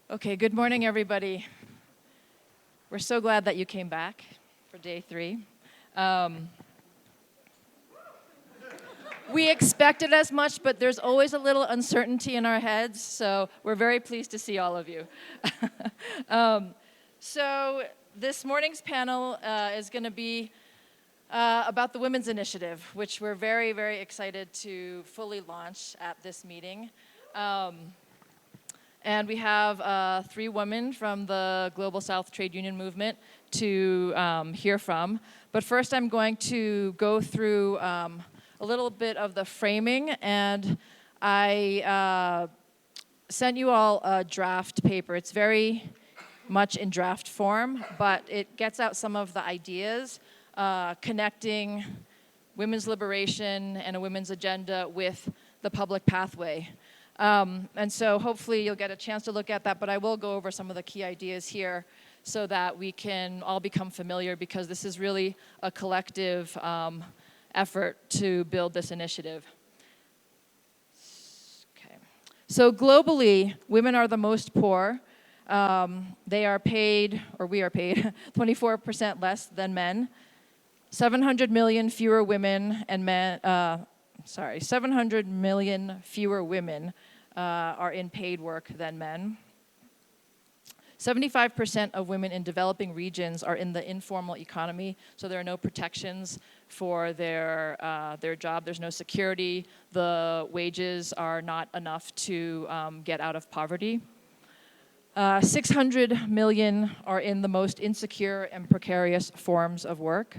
Okay, good morning, everybody. We're so glad that you came back for day 3. We expected as much, but there's always a little uncertainty in our heads, so we're very pleased to see all of you. So this morning's panel is going to be about the Women's Initiative, which we're very, very excited to fully launch at this meeting. And we have 3 women from the Global South Trade Union Movement to hear from. But first I'm going to go through a little bit of the framing, and I sent you all a draft paper. It's very much in draft form, but it gets out some of the ideas connecting women's liberation and a women's agenda with the public pathway. And so hopefully you'll get a chance to look at that, but I will go over some of the key ideas here so that we can all become familiar, because this is really a collective effort to build this initiative. Okay. So globally, women are the most poor. They are paid, or we are paid, 24% less than men. 700 million fewer women and men, 700 million fewer women are in paid work than men. 75% of women in developing regions are in the informal economy, so there are no protections for their job. There's no security. The wages are not enough to get out of poverty. 600 million are in the most insecure and precarious forms of work.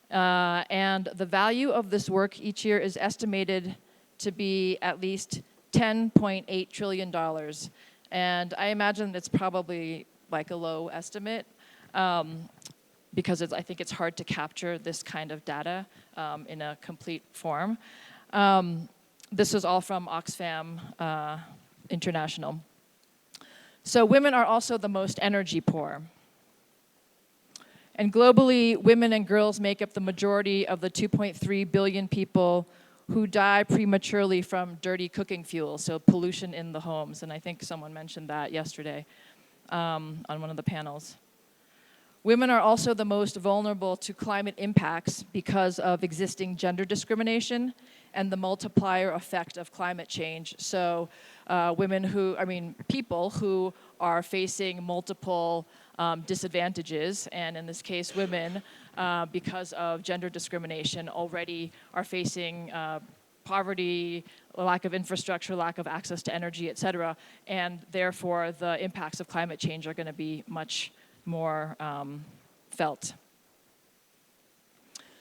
And the value of this work each year is estimated to be at least $10.8 trillion. And I imagine it's probably like a low estimate because I think it's hard to capture this kind of data in a complete form. This is all from Oxfam International. So women are also the most energy poor. And globally, women and girls make up the majority of the 2.3 billion people who die prematurely from dirty cooking fuel, so pollution in the homes. And I think someone mentioned that yesterday on one of the panels. Women are also the most vulnerable to climate impacts because of existing gender discrimination and the multiplier effect of climate change. So people who are facing multiple disadvantages, and in this case women, because of gender discrimination, already are facing poverty, lack of infrastructure, lack of access to energy, et cetera, and therefore the impacts of climate change are going to be much more felt.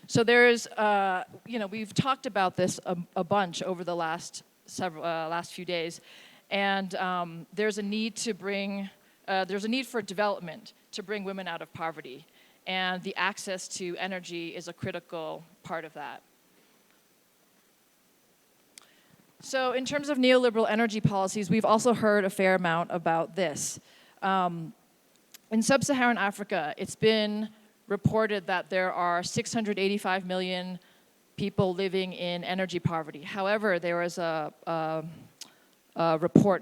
So there's, we've talked about this a bunch over the last few days, and there's a need for development to bring women out of poverty, and the access to energy is a critical part of that. So in terms of neoliberal energy policies, we've also heard a fair amount about this. In sub-Saharan Africa, it's been reported that there are 685 million people living in energy poverty. However, there was a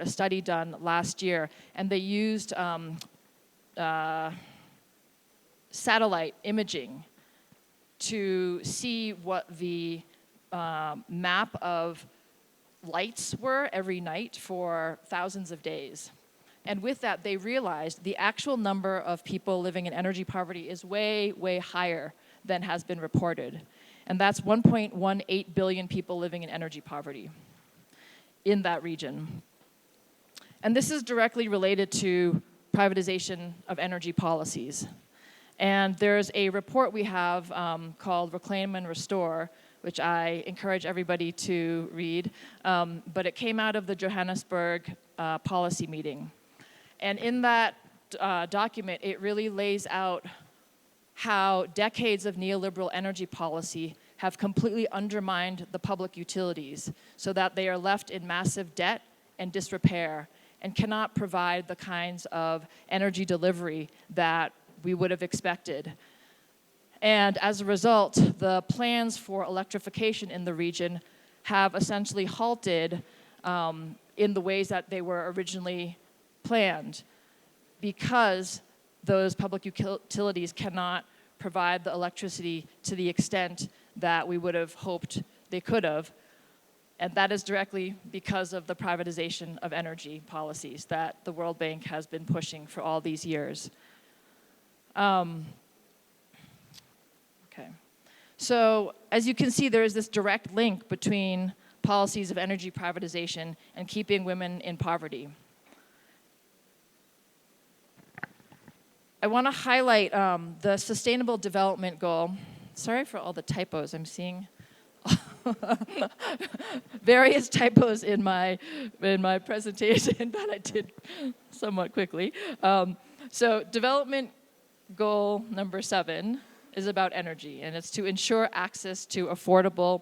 study done last year, and they used satellite imaging to see what the map of lights were every night for thousands of days. And with that, they realized the actual number of people living in energy poverty is way, way higher than has been reported. And that's 1.18 billion people living in energy poverty in that region. And this is directly related to privatization of energy policies. And there's a report we have called Reclaim and Restore, which I encourage everybody to read. But it came out of the Johannesburg policy meeting. And in that document, it really lays out how decades of neoliberal energy policy have completely undermined the public utilities so that they are left in massive debt and disrepair and cannot provide the kinds of energy delivery that we would have expected. And as a result, the plans for electrification in the region have essentially halted in the ways that they were originally planned because those public utilities cannot provide the electricity to the extent that we would have hoped they could have. And that is directly because of the privatization of energy policies that the World Bank has been pushing for all these years. Okay. So as you can see, there is this direct link between policies of energy privatization and keeping women in poverty. I want to highlight the Sustainable Development Goal. Sorry for all the typos I'm seeing. Various typos in my presentation, but I did somewhat quickly. So development goal number 7 is about energy, and it's to ensure access to affordable,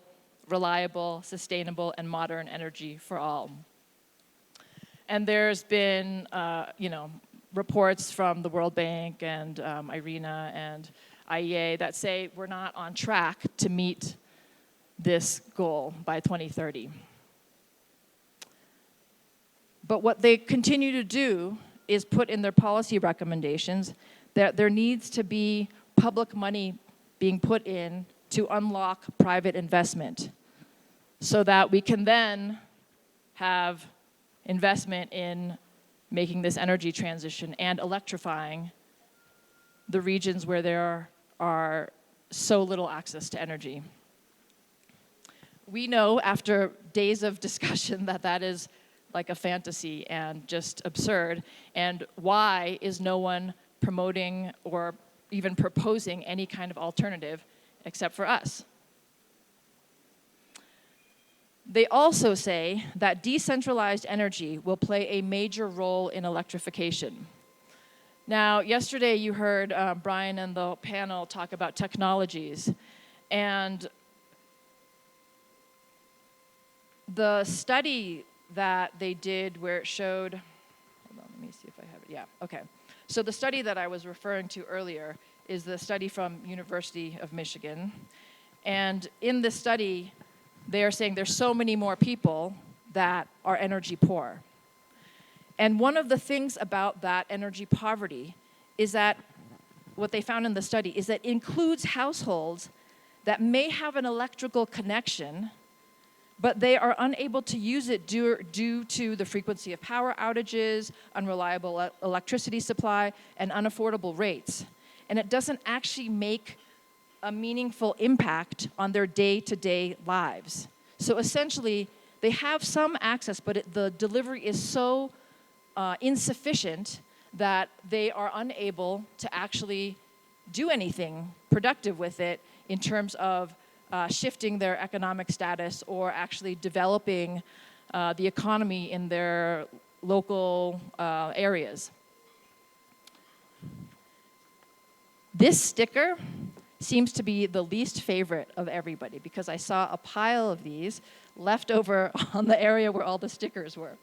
reliable, sustainable, and modern energy for all. And there's been, reports from the World Bank and Irene and IEA that say we're not on track to meet this goal by 2030. But what they continue to do is put in their policy recommendations that there needs to be public money being put in to unlock private investment so that we can then have investment in making this energy transition and electrifying the regions where there are so little access to energy. We know after days of discussion that that is like a fantasy and just absurd. And why is no one promoting or even proposing any kind of alternative except for us? They also say that decentralized energy will play a major role in electrification. Now, yesterday you heard Brian and the panel talk about technologies. And the study that they did where it showed, hold on, let me see if I have it. Yeah, okay. So the study that I was referring to earlier is the study from University of Michigan. And in this study, they are saying there's so many more people that are energy poor. And one of the things about that energy poverty is that what they found in the study is that it includes households that may have an electrical connection, but they are unable to use it due to the frequency of power outages, unreliable electricity supply, and unaffordable rates. And it doesn't actually make a meaningful impact on their day-to-day lives. So essentially, they have some access, but the delivery is so insufficient that they are unable to actually do anything productive with it in terms of shifting their economic status or actually developing the economy in their local areas. This sticker seems to be the least favorite of everybody because I saw a pile of these left over on the area where all the stickers were.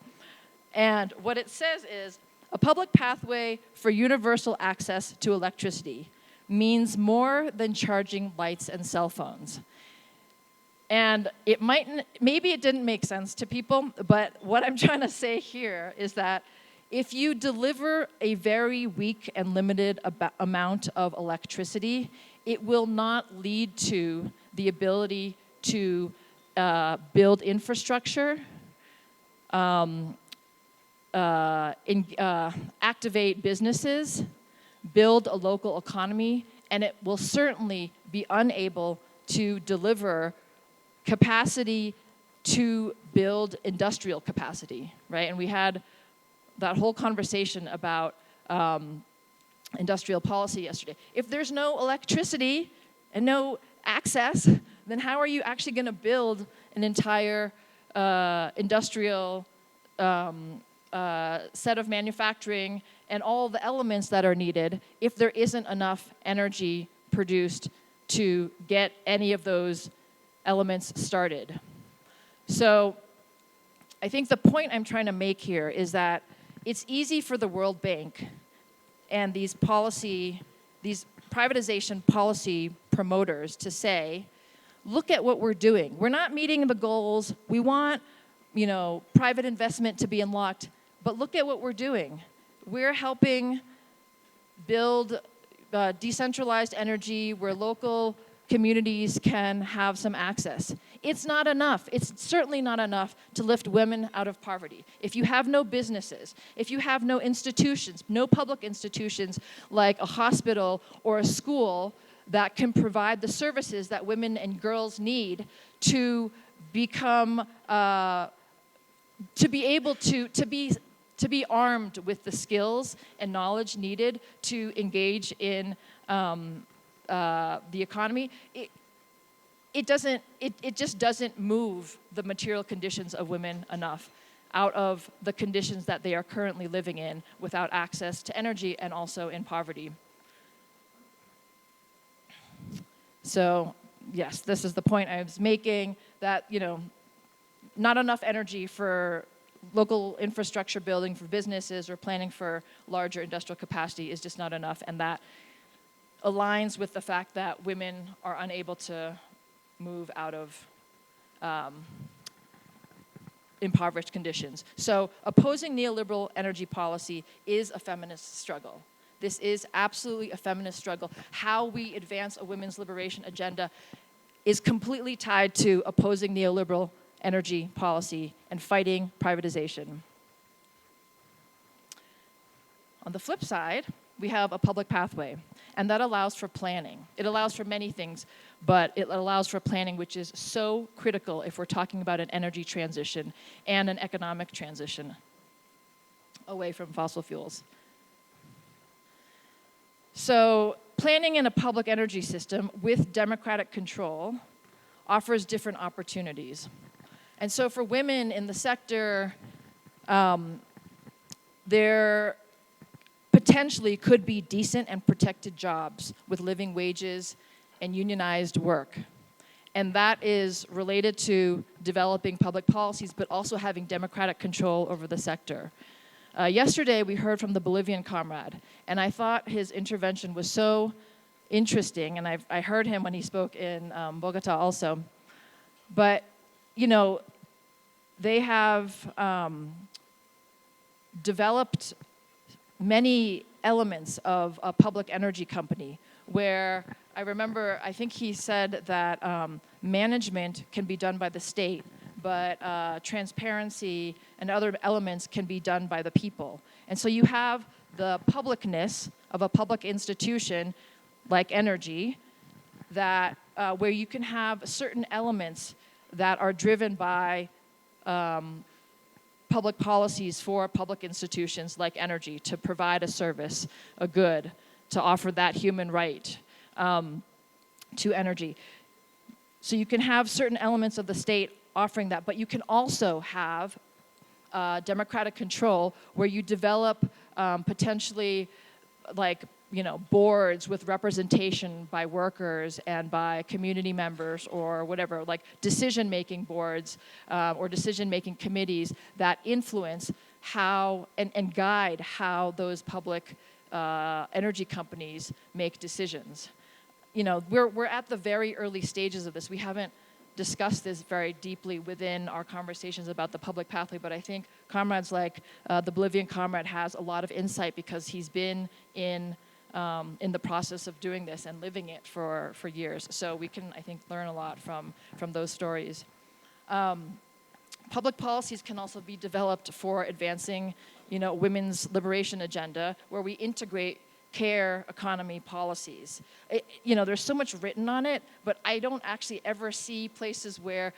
And what it says is, a public pathway for universal access to electricity means more than charging lights and cell phones. And maybe it didn't make sense to people, but what I'm trying to say here is that if you deliver a very weak and limited amount of electricity, it will not lead to the ability to build infrastructure, activate businesses, build a local economy, and it will certainly be unable to deliver capacity to build industrial capacity, right? And we had that whole conversation about industrial policy yesterday. If there's no electricity and no access, then how are you actually going to build an entire industrial set of manufacturing and all the elements that are needed if there isn't enough energy produced to get any of those elements started? So I think the point I'm trying to make here is that it's easy for the World Bank and these privatization policy promoters to say, look at what we're doing. We're not meeting the goals. We want, private investment to be unlocked. But look at what we're doing. We're helping build decentralized energy where local communities can have some access. It's not enough. It's certainly not enough to lift women out of poverty. If you have no businesses, if you have no institutions, no public institutions like a hospital or a school that can provide the services that women and girls need to become, to be able to be armed with the skills and knowledge needed to engage in the economy, it just doesn't move the material conditions of women enough out of the conditions that they are currently living in without access to energy and also in poverty. So yes, this is the point I was making, that, you know, not enough energy for local infrastructure building for businesses or planning for larger industrial capacity is just not enough, and that aligns with the fact that women are unable to move out of impoverished conditions. So opposing neoliberal energy policy is a feminist struggle. This is absolutely a feminist struggle. How we advance a women's liberation agenda is completely tied to opposing neoliberal energy policy and fighting privatization. On the flip side, we have a public pathway, and that allows for planning. It allows for many things, but it allows for planning, which is so critical if we're talking about an energy transition and an economic transition away from fossil fuels. So planning in a public energy system with democratic control offers different opportunities. And so for women in the sector, there potentially could be decent and protected jobs with living wages and unionized work. And that is related to developing public policies, but also having democratic control over the sector. Yesterday, we heard from the Bolivian comrade, and I thought his intervention was so interesting, and I heard him when he spoke in Bogota also. But, you know, they have developed many elements of a public energy company where I remember, I think he said that management can be done by the state, but transparency and other elements can be done by the people. And so you have the publicness of a public institution like energy that where you can have certain elements that are driven by public policies for public institutions like energy to provide a service, a good, to offer that human right to energy. So you can have certain elements of the state offering that, but you can also have democratic control where you develop potentially like, you know, boards with representation by workers and by community members or whatever, like decision-making boards or decision-making committees that influence how and guide how those public energy companies make decisions. You know, we're at the very early stages of this. We haven't discussed this very deeply within our conversations about the public pathway, but I think comrades like the Bolivian comrade has a lot of insight because he's been in the process of doing this and living it for years. So we can, I think, learn a lot from those stories. Public policies can also be developed for advancing, you know, women's liberation agenda, where we integrate care economy policies. You know, there's so much written on it, but I don't actually ever see places where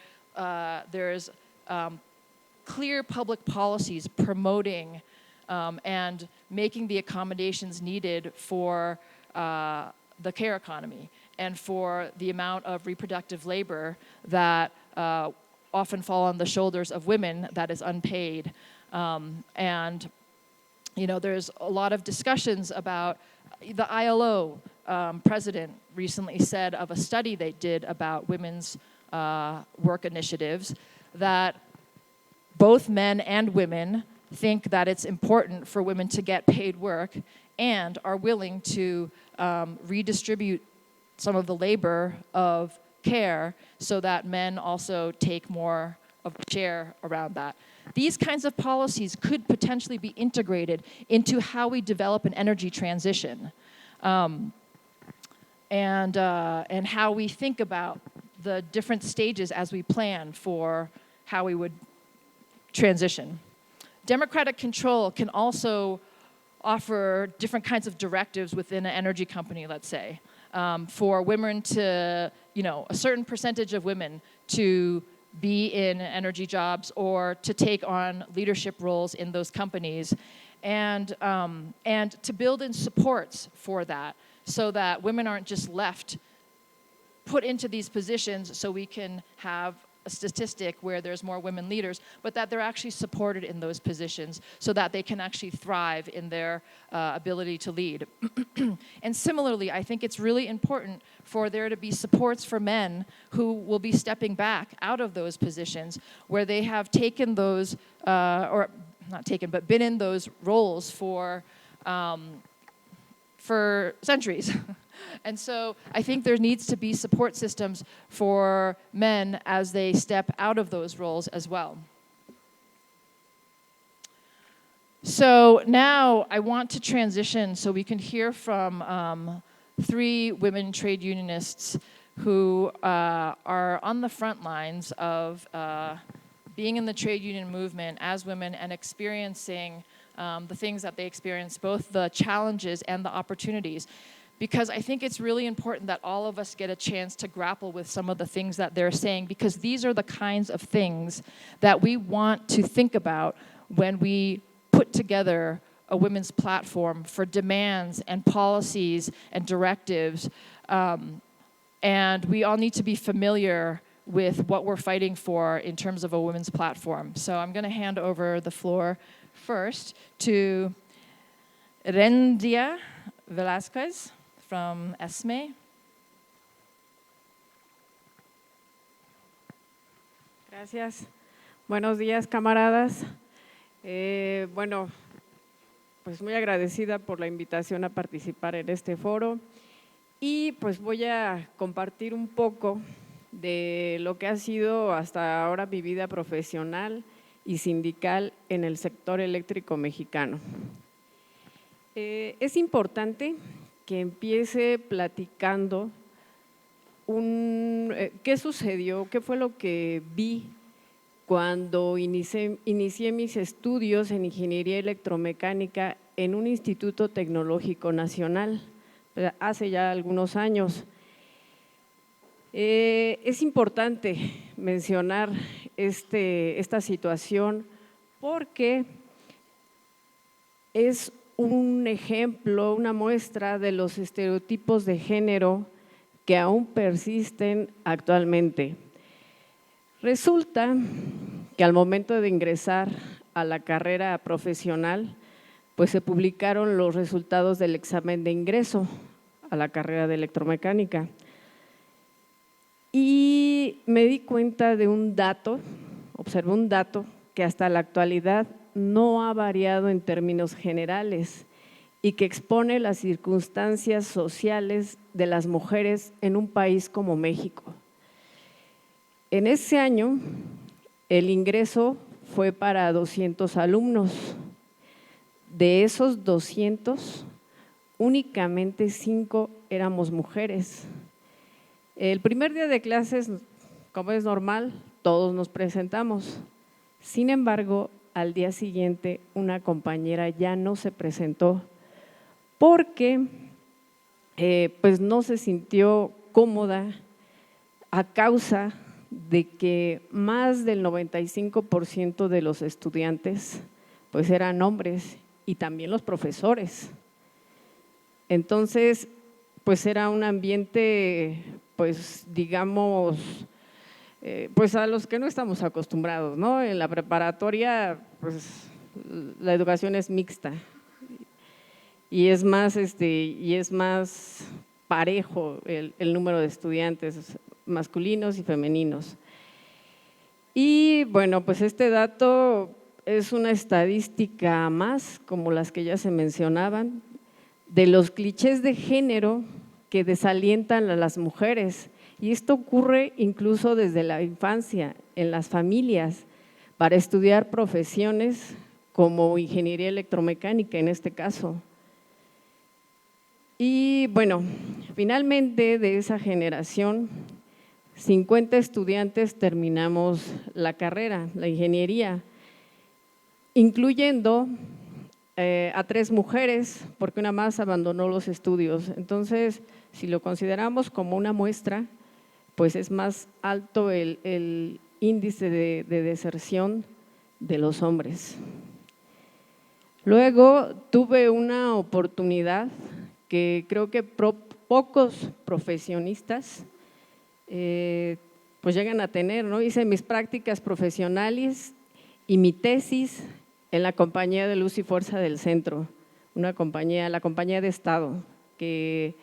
there's clear public policies promoting and making the accommodations needed for the care economy and for the amount of reproductive labor that often fall on the shoulders of women that is unpaid. And you know, there's a lot of discussions about the ILO president recently said of a study they did about women's work initiatives that both men and women think that it's important for women to get paid work and are willing to redistribute some of the labor of care so that men also take more of a share around that. these kinds of policies could potentially be integrated into how we develop an energy transition, and how we think about the different stages as we plan for how we would transition. Democratic control can also offer different kinds of directives within an energy company, let's say, for women to, a certain percentage of women to be in energy jobs or to take on leadership roles in those companies, and to build in supports for that so that women aren't just left put into these positions so we can have a statistic where there's more women leaders, but that they're actually supported in those positions so that they can actually thrive in their ability to lead. And similarly, I think it's really important for there to be supports for men who will be stepping back out of those positions where they have taken those, or not taken, but been in those roles for centuries. And so I think there needs to be support systems for men as they step out of those roles as well. So now I want to transition so we can hear from 3 women trade unionists who are on the front lines of being in the trade union movement as women and experiencing the things that they experience, both the challenges and the opportunities. Because I think it's really important that all of us get a chance to grapple with some of the things that they're saying, because these are the kinds of things that we want to think about when we put together a women's platform for demands and policies and directives. And we all need to be familiar with what we're fighting for in terms of a women's platform. So I'm going to hand over the floor first to Eréndira Velázquez from ESME. Gracias. Buenos días, camaradas. Bueno, pues muy agradecida por la invitación a participar en este foro y pues voy a compartir un poco de lo que ha sido hasta ahora mi vida profesional y sindical en el sector eléctrico mexicano. Es importante que empiece platicando qué sucedió, qué fue lo que vi cuando inicié mis estudios en Ingeniería Electromecánica en un Instituto Tecnológico Nacional, hace ya algunos años. Es importante mencionar esta situación porque es un ejemplo, una muestra de los estereotipos de género que aún persisten actualmente. Resulta que al momento de ingresar a la carrera profesional, pues se publicaron los resultados del examen de ingreso a la carrera de electromecánica. Y me di cuenta de un dato, observé un dato que hasta la actualidad no ha variado en términos generales y que expone las circunstancias sociales de las mujeres en un país como México. En ese año, el ingreso fue para 200 alumnos. De esos 200, únicamente 5 éramos mujeres. El primer día de clases, como es normal, todos nos presentamos. Sin embargo, al día siguiente una compañera ya no se presentó porque pues no se sintió cómoda a causa de que más del 95% de los estudiantes pues eran hombres y también los profesores. Entonces, pues era un ambiente, pues digamos, pues a los que no estamos acostumbrados, ¿no? En la preparatoria, pues la educación es mixta y es más parejo el número de estudiantes masculinos y femeninos. Y bueno, pues este dato es una estadística más, como las que ya se mencionaban, de los clichés de género que desalientan a las mujeres. Y esto ocurre incluso desde la infancia, en las familias, para estudiar profesiones como ingeniería electromecánica en este caso. Y bueno, finalmente de esa generación, 50 estudiantes terminamos la carrera, la ingeniería, incluyendo a 3 mujeres, porque una más abandonó los estudios. Entonces, si lo consideramos como una muestra, pues es más alto el índice de deserción de los hombres. Luego tuve una oportunidad que creo que pocos profesionistas pues llegan a tener, ¿no? Hice mis prácticas profesionales y mi tesis en la Compañía de Luz y Fuerza del Centro, la compañía de Estado, que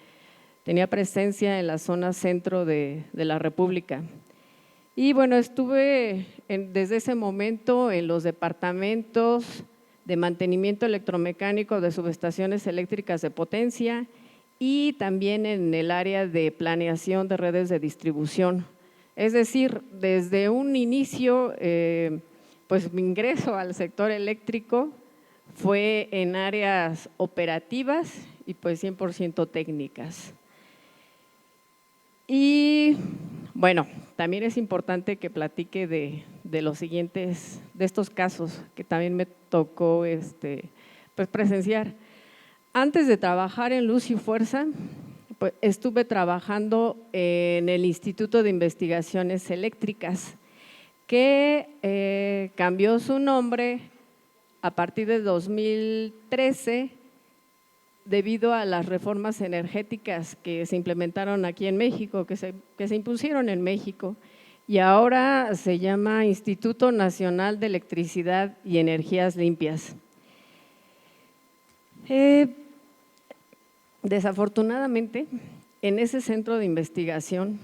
tenía presencia en la zona centro de la República. Y bueno, estuve desde ese momento en los departamentos de mantenimiento electromecánico de subestaciones eléctricas de potencia y también en el área de planeación de redes de distribución. Es decir, desde un inicio, pues mi ingreso al sector eléctrico fue en áreas operativas y pues 100% técnicas. Y bueno, también es importante que platique de los siguientes, de estos casos que también me tocó pues presenciar. Antes de trabajar en Luz y Fuerza, pues estuve trabajando en el Instituto de Investigaciones Eléctricas, que cambió su nombre a partir de 2013 debido a las reformas energéticas que se implementaron aquí en México, que se impusieron en México, y ahora se llama Instituto Nacional de Electricidad y Energías Limpias. Desafortunadamente, en ese centro de investigación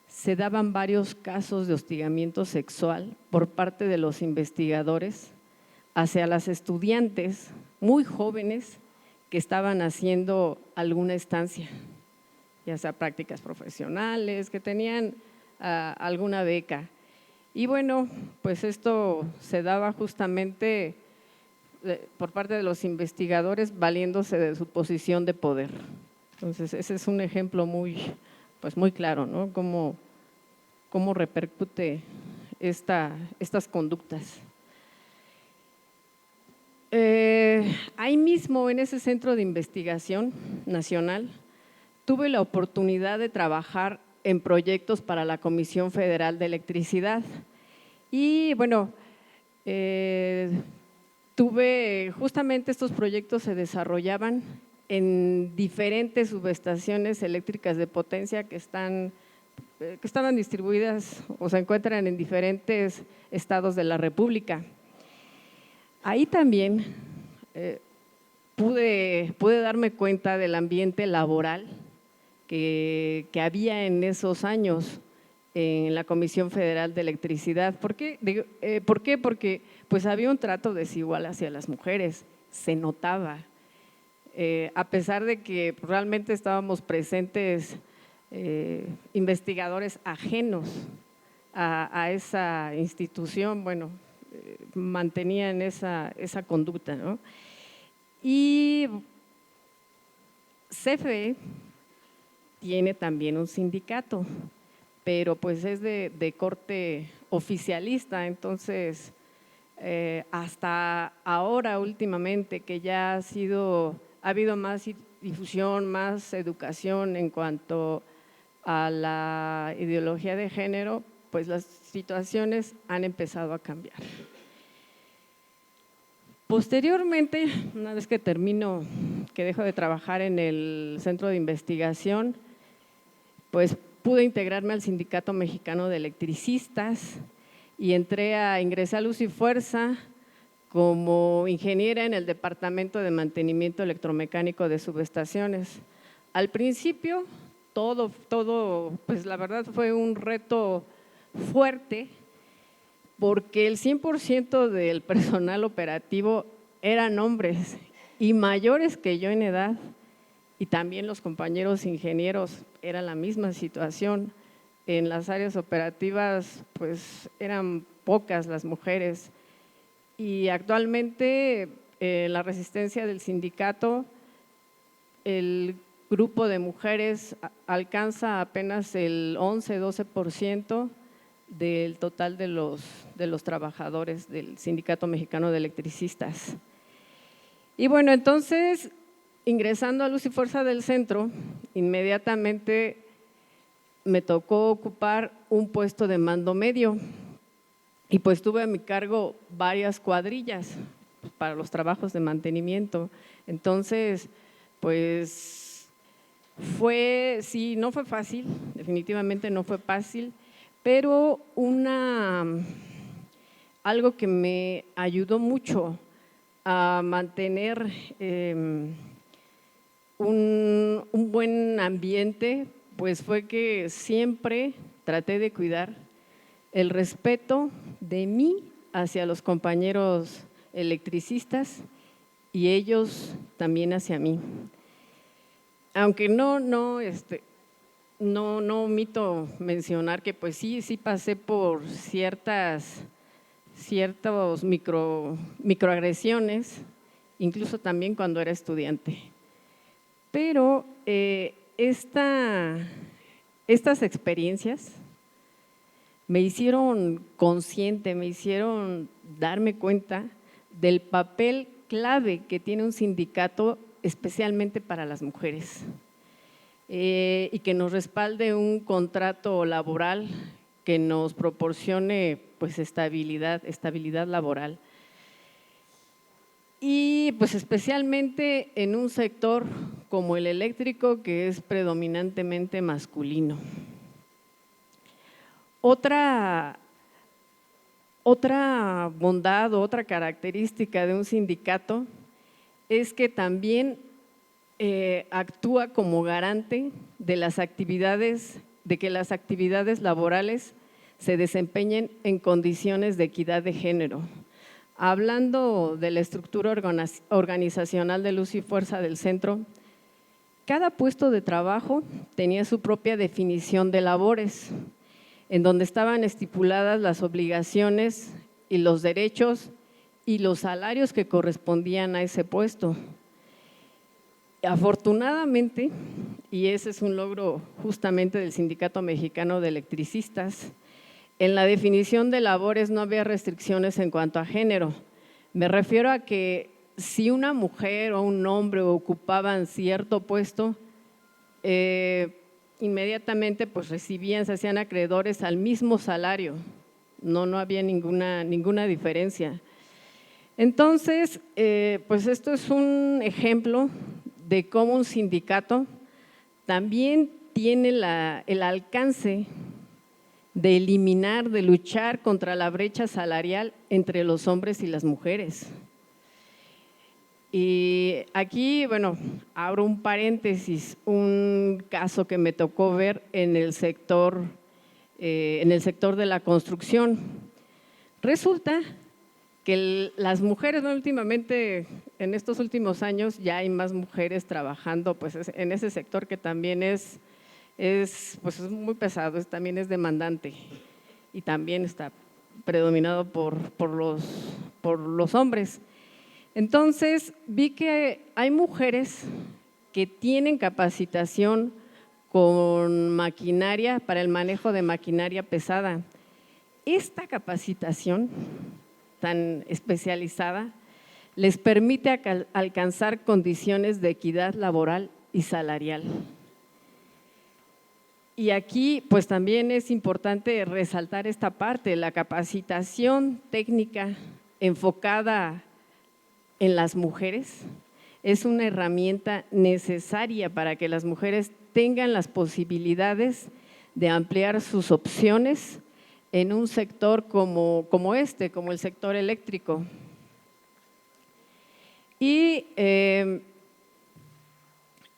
se daban varios casos de hostigamiento sexual por parte de los investigadores hacia las estudiantes muy jóvenes que estaban haciendo alguna estancia, ya sea prácticas profesionales, que tenían alguna beca. Y bueno, pues esto se daba justamente por parte de los investigadores valiéndose de su posición de poder. Entonces, ese es un ejemplo muy claro, ¿no? Cómo repercute estas conductas. Ahí mismo, en ese centro de investigación nacional, tuve la oportunidad de trabajar en proyectos para la Comisión Federal de Electricidad. Y bueno, justamente estos proyectos se desarrollaban en diferentes subestaciones eléctricas de potencia que estaban distribuidas o se encuentran en diferentes estados de la República. Ahí también pude darme cuenta del ambiente laboral que había en esos años en la Comisión Federal de Electricidad. ¿Por qué? Porque pues había un trato desigual hacia las mujeres, se notaba. A pesar de que realmente estábamos presentes investigadores ajenos a esa institución, bueno, mantenían esa conducta, ¿no? Y CFE tiene también un sindicato, pero pues es de corte oficialista, entonces hasta ahora últimamente que ya ha habido más difusión, más educación en cuanto a la ideología de género, pues las situaciones han empezado a cambiar. Posteriormente, una vez que dejo de trabajar en el centro de investigación, pues pude integrarme al Sindicato Mexicano de Electricistas y ingresé a Luz y Fuerza como ingeniera en el Departamento de Mantenimiento Electromecánico de Subestaciones. Al principio, pues la verdad fue un reto fuerte porque el 100% del personal operativo eran hombres y mayores que yo en edad, y también los compañeros ingenieros, era la misma situación. En las áreas operativas pues eran pocas las mujeres. Y actualmente la resistencia del sindicato, el grupo de mujeres alcanza apenas el 11–12% del total de los trabajadores del Sindicato Mexicano de Electricistas. Y bueno, entonces, ingresando a Luz y Fuerza del Centro, inmediatamente me tocó ocupar un puesto de mando medio y pues tuve a mi cargo varias cuadrillas para los trabajos de mantenimiento. Entonces, pues sí, no fue fácil, definitivamente no fue fácil, pero algo que me ayudó mucho a mantener un buen ambiente, pues fue que siempre traté de cuidar el respeto de mí hacia los compañeros electricistas y ellos también hacia mí. Aunque no omito mencionar que pues sí pasé por ciertas microagresiones, incluso también cuando era estudiante. Pero estas experiencias me hicieron consciente, me hicieron darme cuenta del papel clave que tiene un sindicato, especialmente para las mujeres, y que nos respalde un contrato laboral que nos proporcione pues estabilidad laboral. Y pues especialmente en un sector como el eléctrico, que es predominantemente masculino. Otra bondad o otra característica de un sindicato es que también actúa como garante de que las actividades laborales se desempeñen en condiciones de equidad de género. Hablando de la estructura organizacional de Luz y Fuerza del Centro, cada puesto de trabajo tenía su propia definición de labores, en donde estaban estipuladas las obligaciones y los derechos y los salarios que correspondían a ese puesto. Afortunadamente, y ese es un logro justamente del Sindicato Mexicano de Electricistas, en la definición de labores no había restricciones en cuanto a género. Me refiero a que si una mujer o un hombre ocupaban cierto puesto, inmediatamente pues se hacían acreedores al mismo salario, no había ninguna diferencia. Entonces, pues esto es un ejemplo de cómo un sindicato también tiene el alcance de eliminar, de luchar contra la brecha salarial entre los hombres y las mujeres. Y aquí, bueno, abro un paréntesis, un caso que me tocó ver en el sector de la construcción. Resulta que las mujeres, ¿no? Últimamente, en estos últimos años, ya hay más mujeres trabajando pues, en ese sector que también es muy pesado, también es demandante y también está predominado por los hombres. Entonces, vi que hay mujeres que tienen capacitación con maquinaria para el manejo de maquinaria pesada. Esta capacitación tan especializada les permite alcanzar condiciones de equidad laboral y salarial. Y aquí pues también es importante resaltar esta parte, la capacitación técnica enfocada en las mujeres es una herramienta necesaria para que las mujeres tengan las posibilidades de ampliar sus opciones en un sector como el sector eléctrico. Y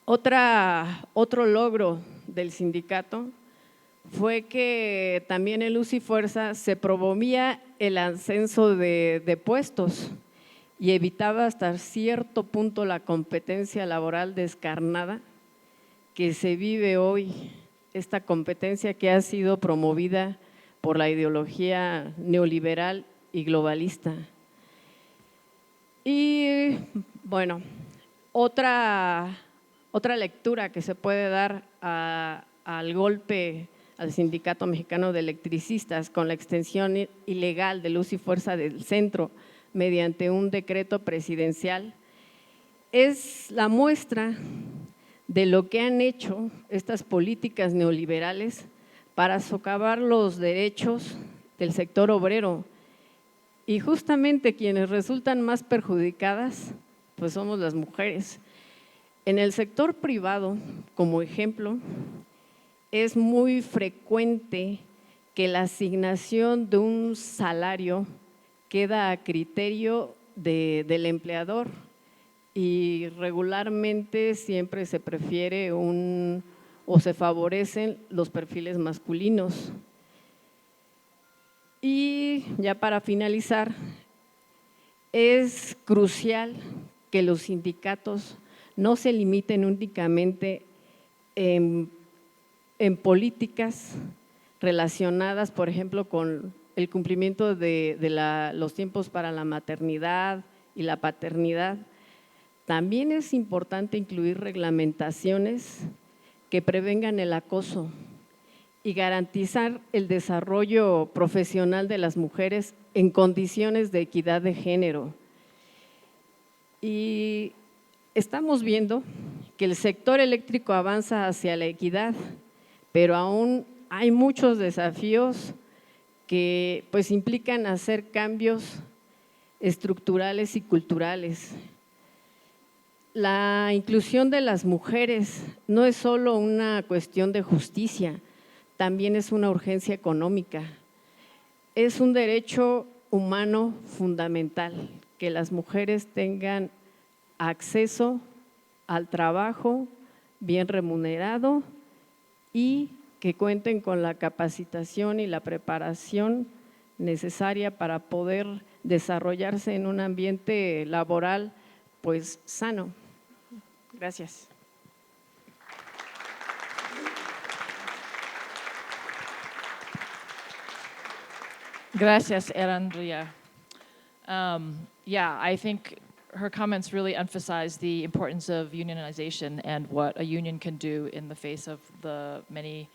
otro logro del sindicato fue que también en Luz y Fuerza se promovía el ascenso de puestos y evitaba hasta cierto punto la competencia laboral descarnada que se vive hoy, esta competencia que ha sido promovida por la ideología neoliberal y globalista. Y bueno, otra lectura que se puede dar al golpe al Sindicato Mexicano de Electricistas con la extensión ilegal del uso y fuerza del centro mediante un decreto presidencial es la muestra de lo que han hecho estas políticas neoliberales para socavar los derechos del sector obrero. Y justamente quienes resultan más perjudicadas, pues somos las mujeres. En el sector privado, como ejemplo, es muy frecuente que la asignación de un salario queda a criterio del empleador y regularmente siempre se prefiere o se favorecen los perfiles masculinos. Y ya para finalizar, es crucial que los sindicatos no se limiten únicamente en políticas relacionadas, por ejemplo, con el cumplimiento de los tiempos para la maternidad y la paternidad. También es importante incluir reglamentaciones que prevengan el acoso y garantizar el desarrollo profesional de las mujeres en condiciones de equidad de género. Y estamos viendo que el sector eléctrico avanza hacia la equidad, pero aún hay muchos desafíos que pues implican hacer cambios estructurales y culturales. La inclusión de las mujeres no es solo una cuestión de justicia, también es una urgencia económica. Es un derecho humano fundamental que las mujeres tengan acceso al trabajo bien remunerado y que cuenten con la capacitación y la preparación necesaria para poder desarrollarse en un ambiente laboral pues sano. Gracias. Gracias, Eréndira. Yeah, I think her comments really emphasize the importance of unionization and what a union can do in the face of the many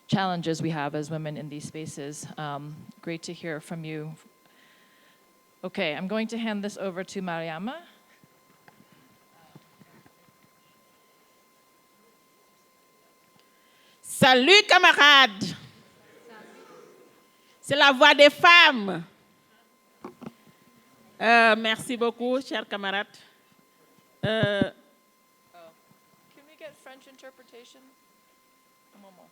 challenges we have as women in these spaces. Great to hear from you. Okay, I'm going to hand this over to Mariama. Salut camarades, c'est la voix des femmes. Merci beaucoup, chers camarades. Can we get French interpretation? Un moment.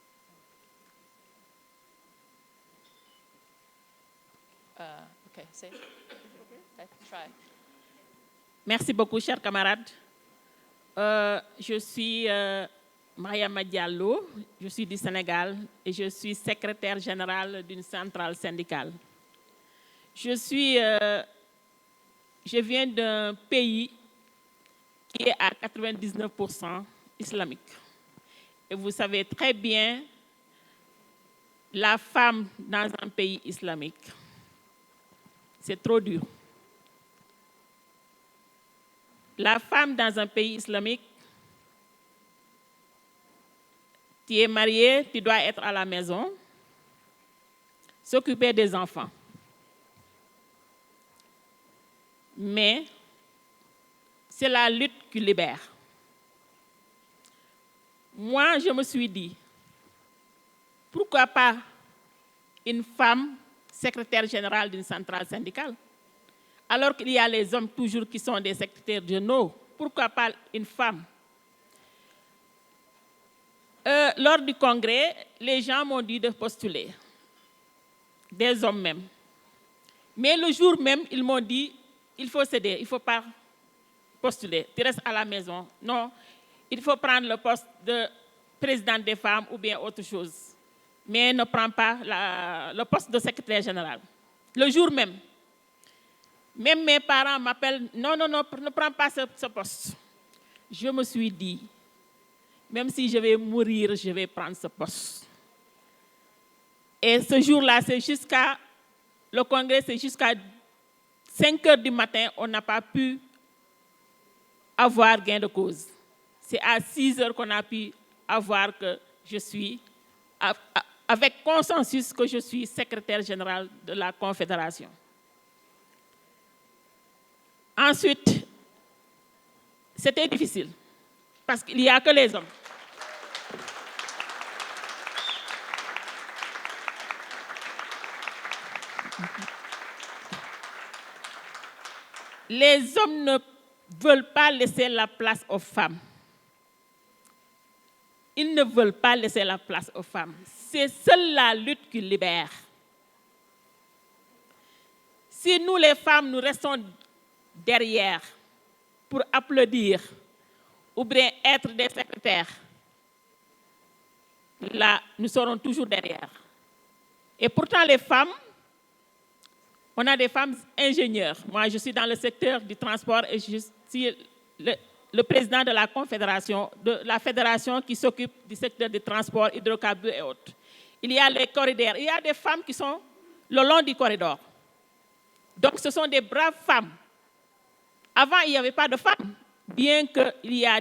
Okay, say. Okay, try. Merci beaucoup, chers camarades. Je suis Mariama Diallo, je suis du Sénégal et je suis secrétaire générale d'une centrale syndicale. Je viens d'un pays qui est à 99% islamique. Et vous savez très bien, la femme dans un pays islamique, c'est trop dur. La femme dans un pays islamique, tu es marié, tu dois être à la maison, s'occuper des enfants. Mais c'est la lutte qui libère. Moi, je me suis dit, pourquoi pas une femme secrétaire générale d'une centrale syndicale? Alors qu'il y a les hommes toujours qui sont des secrétaires généraux, pourquoi pas une femme? Lors du congrès, les gens m'ont dit de postuler, des hommes même. Mais le jour même, ils m'ont dit, il faut céder, il ne faut pas postuler, tu restes à la maison. Non, il faut prendre le poste de présidente des femmes ou bien autre chose. Mais ne prends pas le poste de secrétaire général. Le jour même. Même mes parents m'appellent, non, ne prends pas ce poste. Je me suis dit, même si je vais mourir, je vais prendre ce poste. Et ce jour-là, le congrès, c'est jusqu'à 5 heures du matin, on n'a pas pu avoir gain de cause. C'est à 6 heures qu'on a pu avoir que je suis, avec consensus, que je suis secrétaire général de la Confédération. Ensuite, c'était difficile, parce qu'il n'y a que les hommes. Les hommes ne veulent pas laisser la place aux femmes. Ils ne veulent pas laisser la place aux femmes. C'est seule la lutte qui libère. Si nous, les femmes, nous restons derrière pour applaudir ou bien être des secrétaires, là, nous serons toujours derrière. Et pourtant, les femmes, on a des femmes ingénieures. Moi, je suis dans le secteur du transport et je suis le président de la confédération, de la fédération qui s'occupe du secteur du transport, hydrocarbures et autres. Il y a les corridors. Il y a des femmes qui sont le long du corridor. Donc, ce sont des braves femmes. Avant, il n'y avait pas de femmes, bien qu'il y a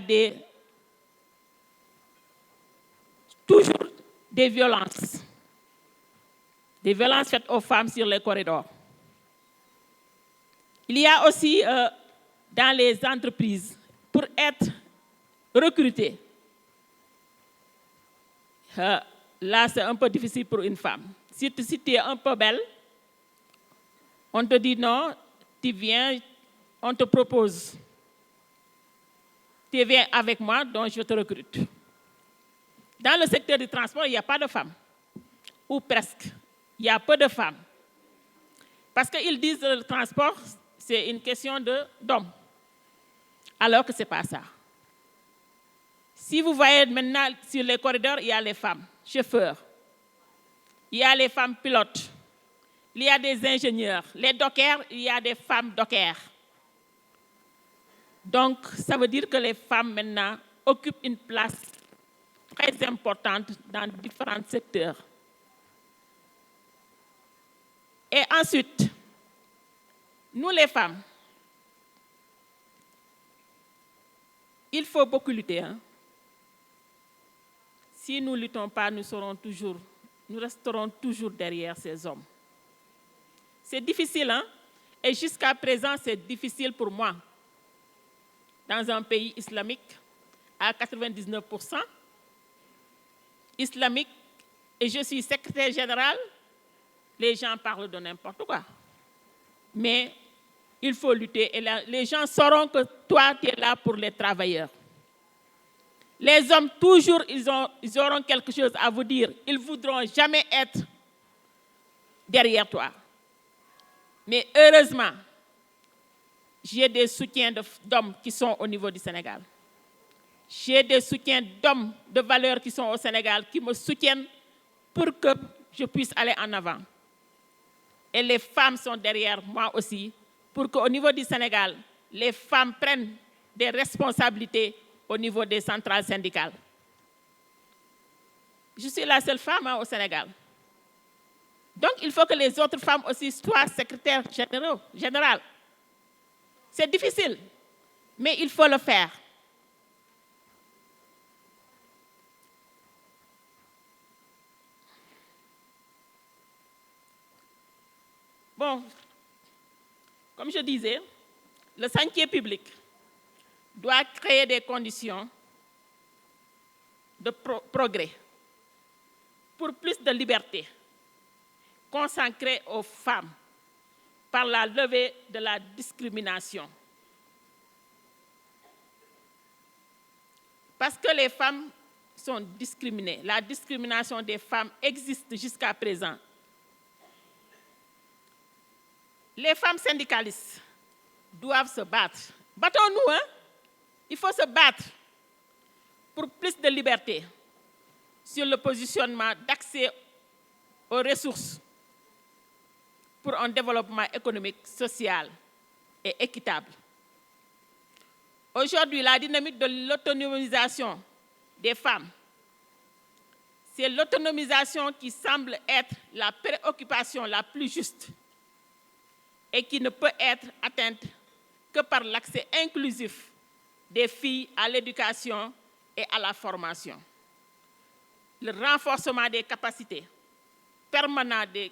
toujours des violences. Des violences faites aux femmes sur les corridors. Il y a aussi dans les entreprises, pour être recruté, là c'est un peu difficile pour une femme. Si tu es un peu belle, on te dit non, tu viens, on te propose. Tu viens avec moi, donc je te recrute. Dans le secteur du transport, il n'y a pas de femmes, ou presque. Il y a peu de femmes. Parce qu'ils disent que le transport, c'est une question d'hommes. Alors que ce n'est pas ça. Si vous voyez maintenant sur les corridors, il y a les femmes chauffeurs, il y a les femmes pilotes, il y a des ingénieurs, les dockers, il y a des femmes dockers. Donc, ça veut dire que les femmes maintenant occupent une place très importante dans différents secteurs. Et ensuite, nous les femmes, il faut beaucoup lutter. Hein? Si nous ne luttons pas, nous resterons toujours derrière ces hommes. C'est difficile, hein? Et jusqu'à présent, c'est difficile pour moi. Dans un pays islamique, à 99%, islamique, et je suis secrétaire général, les gens parlent de n'importe quoi. Mais il faut lutter et les gens sauront que toi, tu es là pour les travailleurs. Les hommes, toujours, ils auront quelque chose à vous dire. Ils ne voudront jamais être derrière toi. Mais heureusement, j'ai des soutiens d'hommes qui sont au niveau du Sénégal. J'ai des soutiens d'hommes de valeur qui sont au Sénégal, qui me soutiennent pour que je puisse aller en avant. Et les femmes sont derrière moi aussi, pour qu'au niveau du Sénégal, les femmes prennent des responsabilités au niveau des centrales syndicales. Je suis la seule femme au Sénégal. Donc, il faut que les autres femmes aussi soient secrétaires générales. C'est difficile, mais il faut le faire. Bon, comme je disais, le chantier public doit créer des conditions de progrès pour plus de liberté consacrée aux femmes par la levée de la discrimination. Parce que les femmes sont discriminées. La discrimination des femmes existe jusqu'à présent. Les femmes syndicalistes doivent se battre. Battons-nous, hein? Il faut se battre pour plus de liberté sur le positionnement d'accès aux ressources pour un développement économique, social et équitable. Aujourd'hui, la dynamique de l'autonomisation des femmes, c'est l'autonomisation qui semble être la préoccupation la plus juste et qui ne peut être atteinte que par l'accès inclusif des filles à l'éducation et à la formation. Le renforcement des capacités permanentes des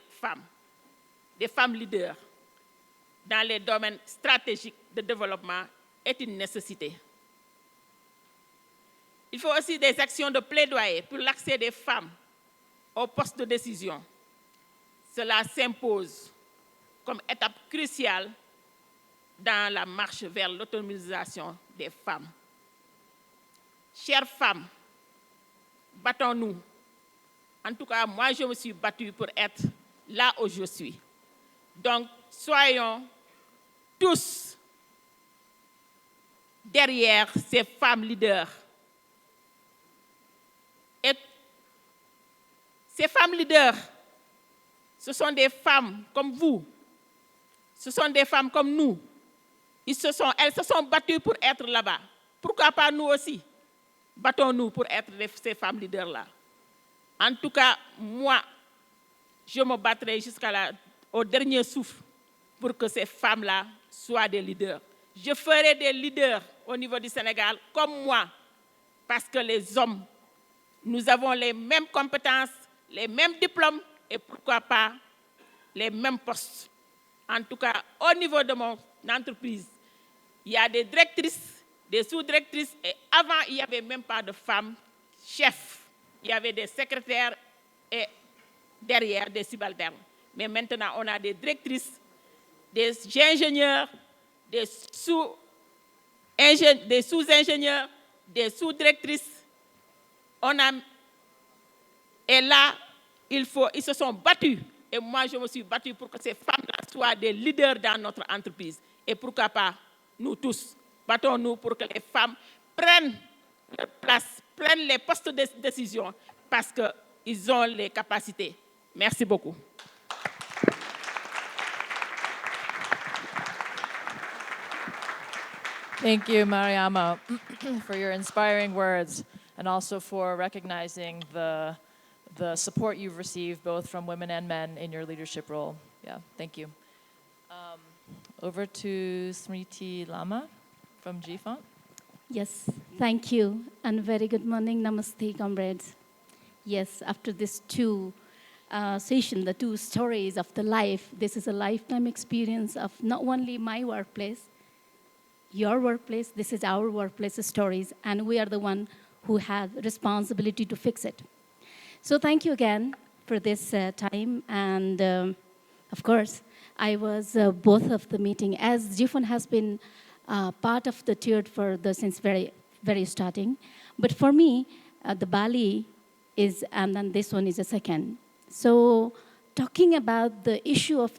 femmes leaders dans les domaines stratégiques de développement est une nécessité. Il faut aussi des actions de plaidoyer pour l'accès des femmes aux postes de décision. Cela s'impose comme étape cruciale dans la marche vers l'autonomisation des femmes. Chères femmes, battons-nous. En tout cas, moi, je me suis battue pour être là où je suis. Donc, soyons tous derrière ces femmes leaders. Et ces femmes leaders, ce sont des femmes comme vous, ce sont des femmes comme nous. Elles se sont battues pour être là-bas. Pourquoi pas nous aussi? Battons-nous pour être ces femmes leaders-là. En tout cas, moi, je me battrai jusqu'au dernier souffle pour que ces femmes-là soient des leaders. Je ferai des leaders au niveau du Sénégal comme moi, parce que les hommes, nous avons les mêmes compétences, les mêmes diplômes et pourquoi pas les mêmes postes. En tout cas, au niveau de mon entreprise, il y a des directrices, des sous-directrices et avant, il n'y avait même pas de femmes chefs. Il y avait des secrétaires et derrière des subalternes. Mais maintenant, on a des directrices, des ingénieurs, des sous-ingénieurs, des sous-directrices. Et là, ils se sont battus. Et moi, je me suis battue pour que ces femmes-là soient des leaders dans notre entreprise. Et pourquoi pas, nous tous, battons-nous pour que les femmes prennent leur place, prennent les postes de décision, parce qu'ils ont les capacités. Merci beaucoup. Thank you, Mariama, for your inspiring words and also for recognizing the support you've received both from women and men in your leadership role. Yeah, thank you. Over to Smritee Lama from GEFONT. Yes, thank you, and very good morning, namaste, comrades. Yes, after this session, the two stories of the life, this is a lifetime experience of not only my workplace, your workplace, this is our workplace stories, and we are the one who have responsibility to fix it. So thank you again for this time, and of course, I was both of the meeting, as GEFONT has been part of the TUED since very, very starting. But for me, the Bali is, and then this one is a second. So talking about the issue of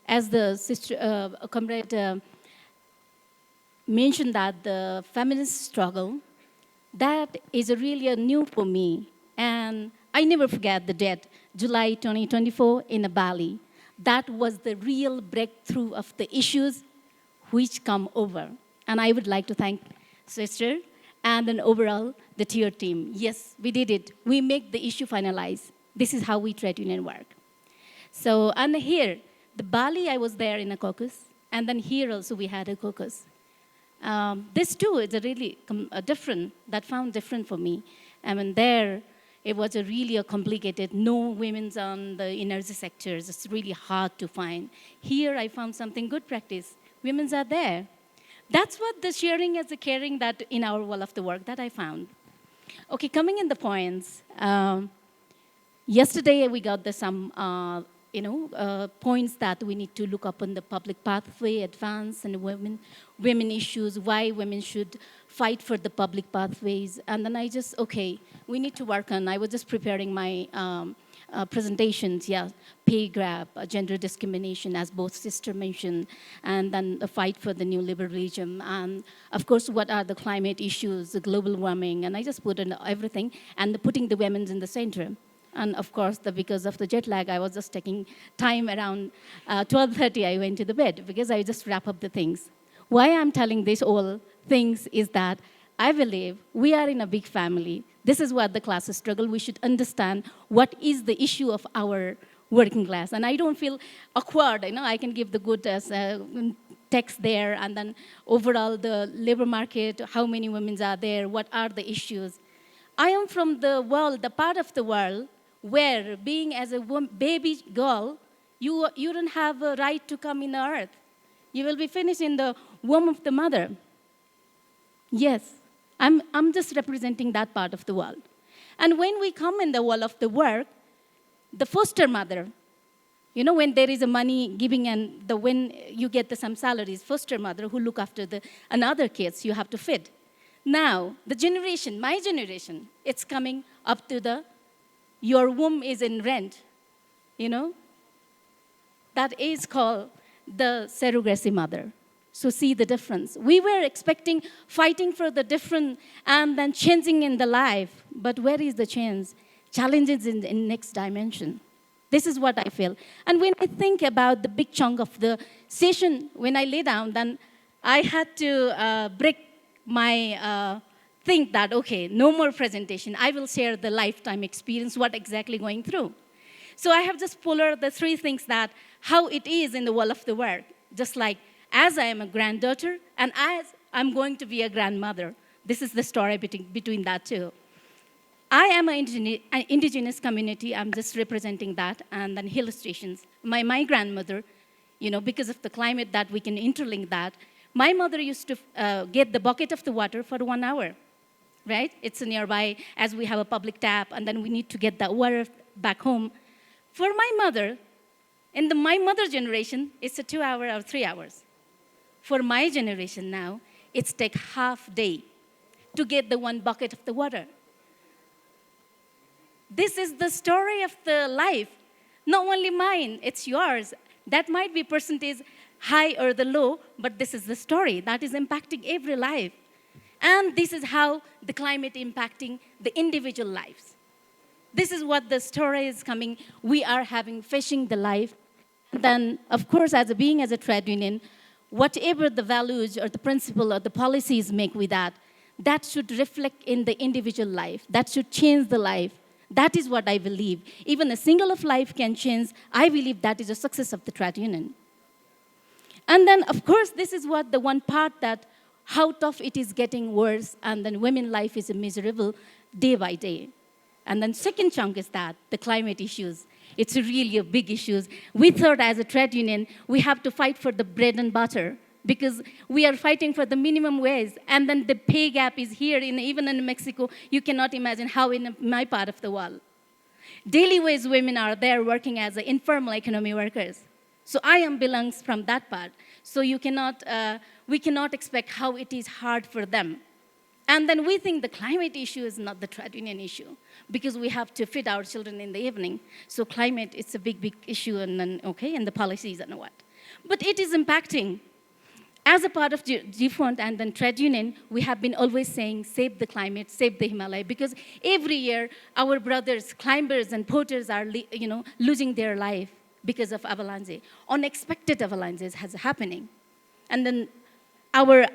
as the sister, comrade mentioned that the feminist struggle, that is really new for me. And I never forget the date, July 2024 in Bali. That was the real breakthrough of the issues which come over. And I would like to thank Sister and then overall the TUED team. Yes, we did it. We make the issue finalized. This is how we trade union work. So, and here, the Bali, I was there in a caucus, and then here also we had a caucus. This too is a really different, that found different for me. I mean, there, it was really complicated. No women's on the energy sectors. It's really hard to find. Here, I found something good practice. Women's are there. That's what the sharing as a caring that in our wall of the work that I found. Okay, coming in the points. Yesterday, we got some points that we need to look up on the public pathway, advance, and women issues, why women should fight for the public pathways. And then I just, we need to work on, I was just preparing my presentations, pay gap, gender discrimination, as both sisters mentioned, and then the fight for the new liberalism, and of course, what are the climate issues, the global warming, and I just put in everything, and putting the women in the center. And of course, because of the jet lag, I was just taking time around 12:30, I went to the bed, because I just wrap up the things. Why I'm telling these all things is that I believe we are in a big family. This is what the class struggle. We should understand what is the issue of our working class. And I don't feel awkward. I can give the good text there, and then overall the labor market, how many women are there, what are the issues. I am from the world, the part of the world where being as a baby girl, you don't have a right to come in the earth. You will be finished in the womb of the mother. Yes, I'm just representing that part of the world. And when we come in the world of the work, the foster mother, when there is a money giving and when you get some salaries, foster mother who look after another kids you have to feed. Now, the generation, my generation, it's coming up to your womb is in rent, That is called the surrogacy mother. So see the difference. We were expecting, fighting for the different and then changing in the life. But where is the change? Challenges in next dimension. This is what I feel. And when I think about the big chunk of the session, when I lay down, then I had to break my think that, okay, no more presentation. I will share the lifetime experience, what exactly going through. So I have just pulled out the three things that how it is in the world of the work. Just like as I am a granddaughter and as I'm going to be a grandmother. This is the story between that two. I am an indigenous community. I'm just representing that. And then hill stations. My grandmother, because of the climate that we can interlink that, my mother used to get the bucket of the water for 1 hour, right? It's nearby as we have a public tap, and then we need to get that water back home. For my mother, in my mother generation, it's a 2 hour or 3 hours. For my generation now, it's take half day to get the 1 bucket of the water. This is the story of the life. Not only mine, it's yours. That might be percentage high or the low, but this is the story that is impacting every life. And this is how the climate impacting the individual lives. This is what the story is coming. We are facing the life. And then, of course, being as a trade union, whatever the values or the principle or the policies make with that should reflect in the individual life. That should change the life. That is what I believe. Even a single of life can change. I believe that is a success of the trade union. And then, of course, this is what the one part that how tough it is getting worse, and then women's life is miserable day by day. And then second chunk is that, the climate issues. It's really a big issue. We thought as a trade union, we have to fight for the bread and butter because we are fighting for the minimum wage. And then the pay gap is here, even in Mexico. You cannot imagine how in my part of the world. Daily wage women are there working as informal economy workers. So I belongs from that part. So we cannot expect how it is hard for them. And then we think the climate issue is not the trade union issue because we have to feed our children in the evening. So climate, it's a big, big issue and the policies and what. But it is impacting. As a part of GEFONT and then trade union, we have been always saying, save the climate, save the Himalaya, because every year our brothers, climbers and porters are losing their life because of avalanche. Unexpected avalanches has happening. And then our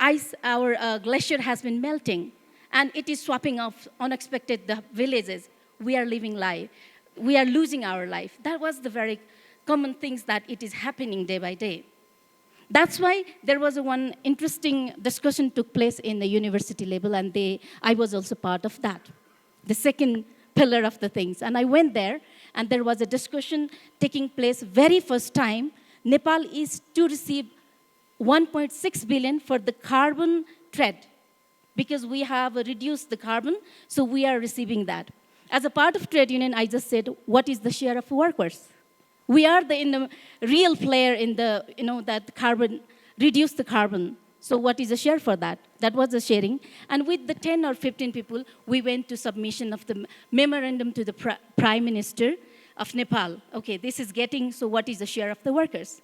glacier has been melting, and it is swapping off unexpected the villages. We are living life. We are losing our life. That was the very common things that it is happening day by day. That's why there was one interesting discussion took place in the university level, and I was also part of that, the second pillar of the things. And I went there, and there was a discussion taking place very first time. Nepal is to receive 1.6 billion for the carbon trade because we have reduced the carbon, so we are receiving that. As a part of trade union, I just said, what is the share of workers? We are the real player in that carbon, reduce the carbon. So what is the share for that? That was the sharing. And with the 10 or 15 people, we went to submission of the memorandum to the Prime Minister of Nepal. Okay, this is getting, so what is the share of the workers?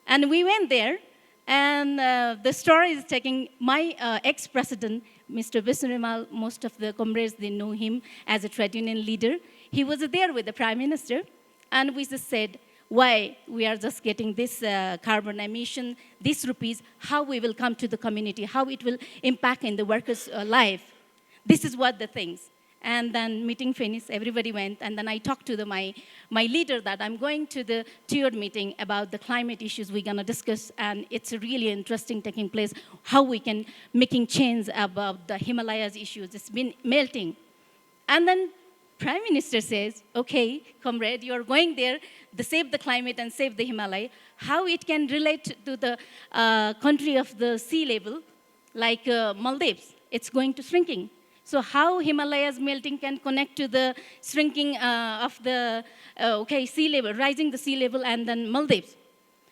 And we went there, and the story is taking my ex-president, Mr. Biswarimal, most of the comrades, they know him as a trade union leader. He was there with the Prime Minister, and we just said, why we are just getting this carbon emission, these rupees, how we will come to the community, how it will impact in the workers' life. This is what the things. And then meeting finished, everybody went, and then I talked to my leader that I'm going to the TUED meeting about the climate issues we're gonna discuss, and it's really interesting taking place, how we can making change about the Himalayas issues. It's been melting. And then Prime Minister says, okay, comrade, you're going there, to save the climate and save the Himalaya. How it can relate to the country of the sea level, like Maldives, it's going to shrinking. So how Himalayas melting can connect to the shrinking of the sea level, rising the sea level, and then Maldives.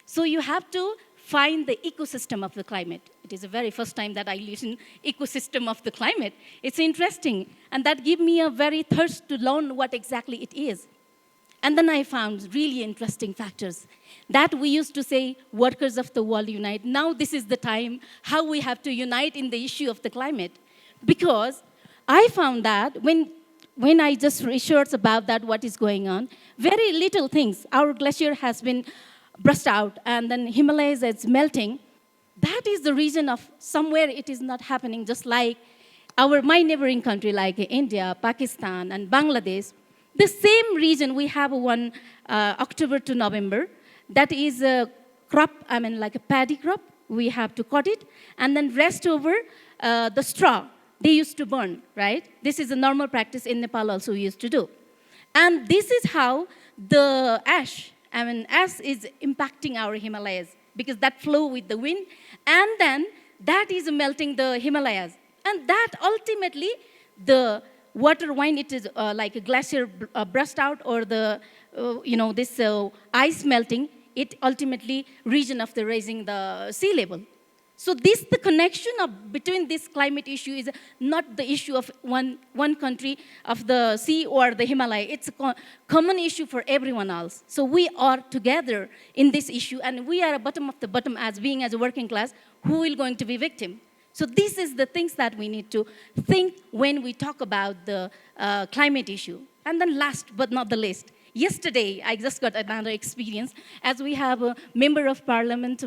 So you have to find the ecosystem of the climate. It is the very first time that I listen ecosystem of the climate. It's interesting, and that gave me a very thirst to learn what exactly it is. And then I found really interesting factors that we used to say, workers of the world unite. Now this is the time how we have to unite in the issue of the climate. Because I found that when I just researched about that, what is going on, very little things. Our glacier has been burst out, and then Himalayas is melting. That is the reason of somewhere it is not happening, just like my neighboring country, like India, Pakistan, and Bangladesh. The same region, we have one October to November. That is a crop, like a paddy crop. We have to cut it, and then rest over the straw. They used to burn, right? This is a normal practice in Nepal also we used to do. And this is how the ash is impacting our Himalayas, because that flow with the wind, and then that is melting the Himalayas. And that ultimately, the water, when it is like a glacier burst out, or the, this ice melting, it ultimately region of the raising the sea level. So the connection between this climate issue is not the issue of one country of the sea or the Himalaya. It's a common issue for everyone else. So we are together in this issue, and we are a bottom of the bottom as being as a working class, who is going to be victim. So this is the things that we need to think when we talk about the climate issue. And then last but not the least, yesterday, I just got another experience, as we have a member of parliament,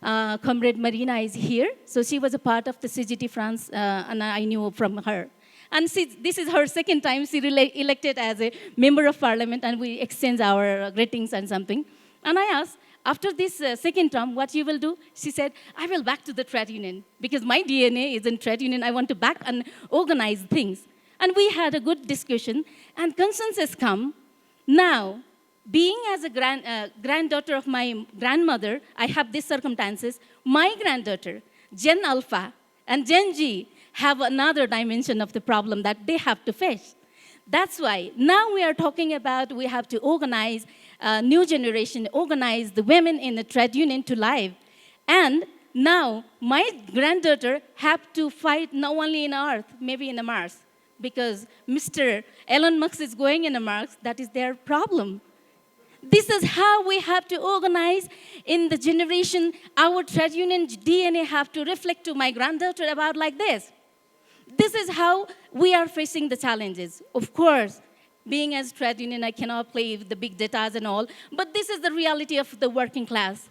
Comrade Marina is here. So she was a part of the CGT France, and I knew from her. And this is her second time she elected as a member of parliament, and we exchange our greetings and something. And I asked, after this second term, what you will do? She said, I will back to the trade union, because my DNA is in trade union. I want to back and organize things. And we had a good discussion, and consensus come. Now, being as a granddaughter of my grandmother, I have these circumstances. My granddaughter, Gen Alpha and Gen G, have another dimension of the problem that they have to face. That's why now we are talking about we have to organize a new generation, organize the women in the trade union to live. And now my granddaughter have to fight not only in Earth, maybe in the Mars, because Mr. Elon Musk is going in the Mars. That is their problem. This is how we have to organize in the generation. Our trade union DNA have to reflect to my granddaughter about like this. This is how we are facing the challenges. Of course, being as trade union, I cannot play with the big data and all, but this is the reality of the working class,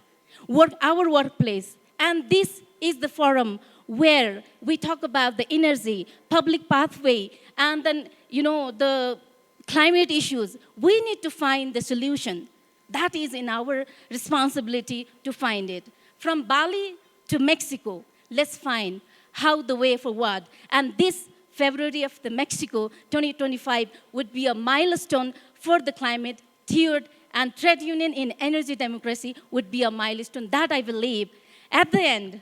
our workplace. And this is the forum where we talk about the energy, public pathway, and then, the climate issues. We need to find the solution. That is in our responsibility to find it. From Bali to Mexico, let's find how the way forward. And this February of the Mexico 2025 would be a milestone for the climate. TUED and trade union in energy democracy would be a milestone that I believe. At the end,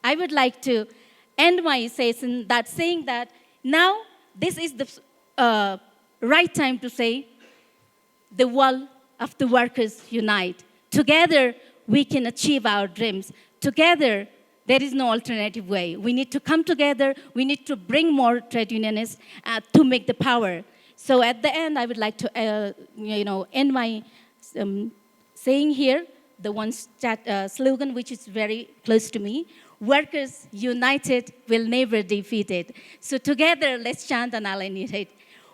I would like to end my session saying that now this is the right time to say the world of the workers unite. Together, we can achieve our dreams. Together, there is no alternative way. We need to come together. We need to bring more trade unionists to make the power. So at the end, I would like to end my saying here, the one slogan which is very close to me. Workers united will never defeat it. So together, let's chant and alienate it.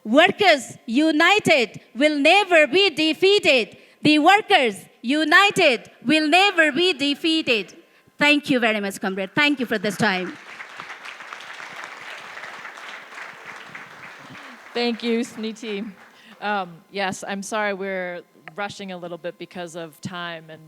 Workers united will never be defeated. The workers united, will never be defeated. Thank you very much, comrade. Thank you for this time. Thank you, Smritee. Yes, I'm sorry we're rushing a little bit because of time and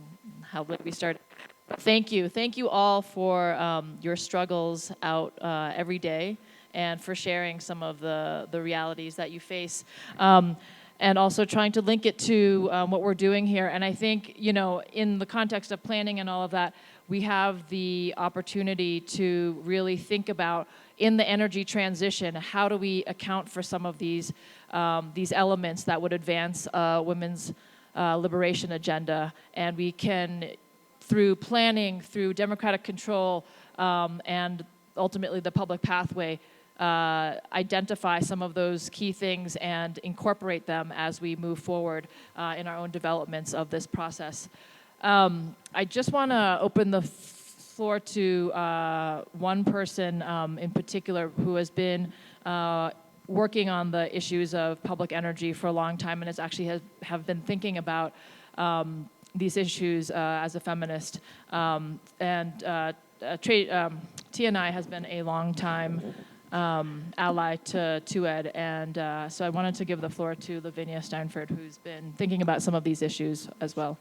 how late we started. But thank you. Thank you all for your struggles out every day and for sharing some of the realities that you face. And also trying to link it to what we're doing here. And I think, you know, in the context of planning and all of that, we have the opportunity to really think about, in the energy transition, how do we account for some of these elements that would advance women's liberation agenda. And we can, through planning, through democratic control, and ultimately the public pathway, identify some of those key things and incorporate them as we move forward in our own developments of this process. I just want to open the floor to one person in particular who has been working on the issues of public energy for a long time and has actually have been thinking about these issues as a feminist. TNI has been a long time ally to TUED, and so I wanted to give the floor to Lavinia Steinford, who's been thinking about some of these issues as well.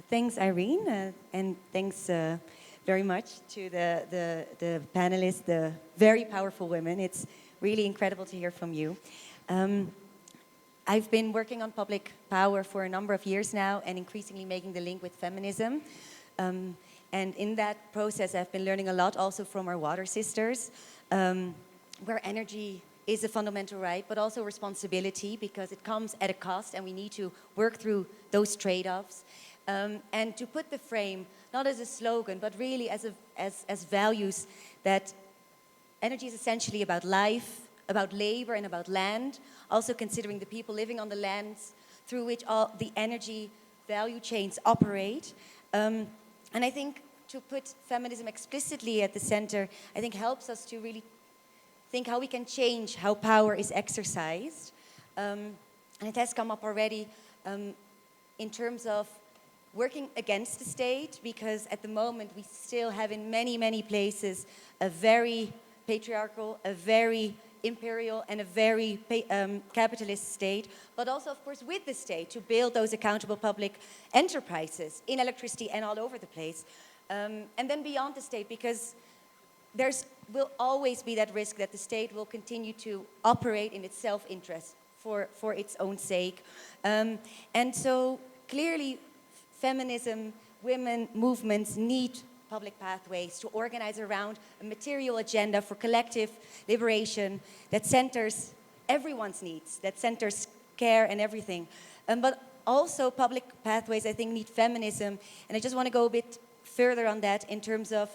Thanks, Irene, and thanks very much to the panelists, the very powerful women. It's really incredible to hear from you. I've been working on public power for a number of years now and increasingly making the link with feminism. And in that process, I've been learning a lot also from our water sisters, where energy is a fundamental right, but also responsibility, because it comes at a cost and we need to work through those trade-offs. And to put the frame, not as a slogan, but really as values, that energy is essentially about life, about labor, and about land, also considering the people living on the lands through which all the energy value chains operate. And I think to put feminism explicitly at the center, I think helps us to really think how we can change how power is exercised. And it has come up already in terms of working against the state, because at the moment we still have in many, many places a very patriarchal, a very imperial, and a very capitalist state, but also, of course, with the state to build those accountable public enterprises in electricity and all over the place. And then beyond the state, because will always be that risk that the state will continue to operate in its self-interest for its own sake. And so clearly, feminism, women movements need public pathways to organize around a material agenda for collective liberation that centers everyone's needs, that centers care and everything. But also public pathways, I think, need feminism. And I just want to go a bit further on that in terms of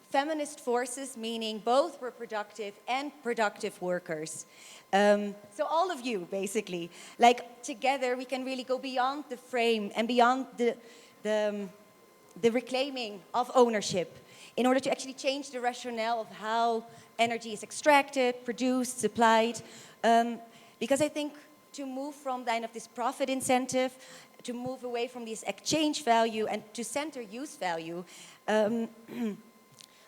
feminist forces, meaning both reproductive and productive workers. So all of you, basically, like together we can really go beyond the frame and beyond the reclaiming of ownership in order to actually change the rationale of how energy is extracted, produced, supplied. Because I think to move from kind of this profit incentive, to move away from this exchange value and to center use value,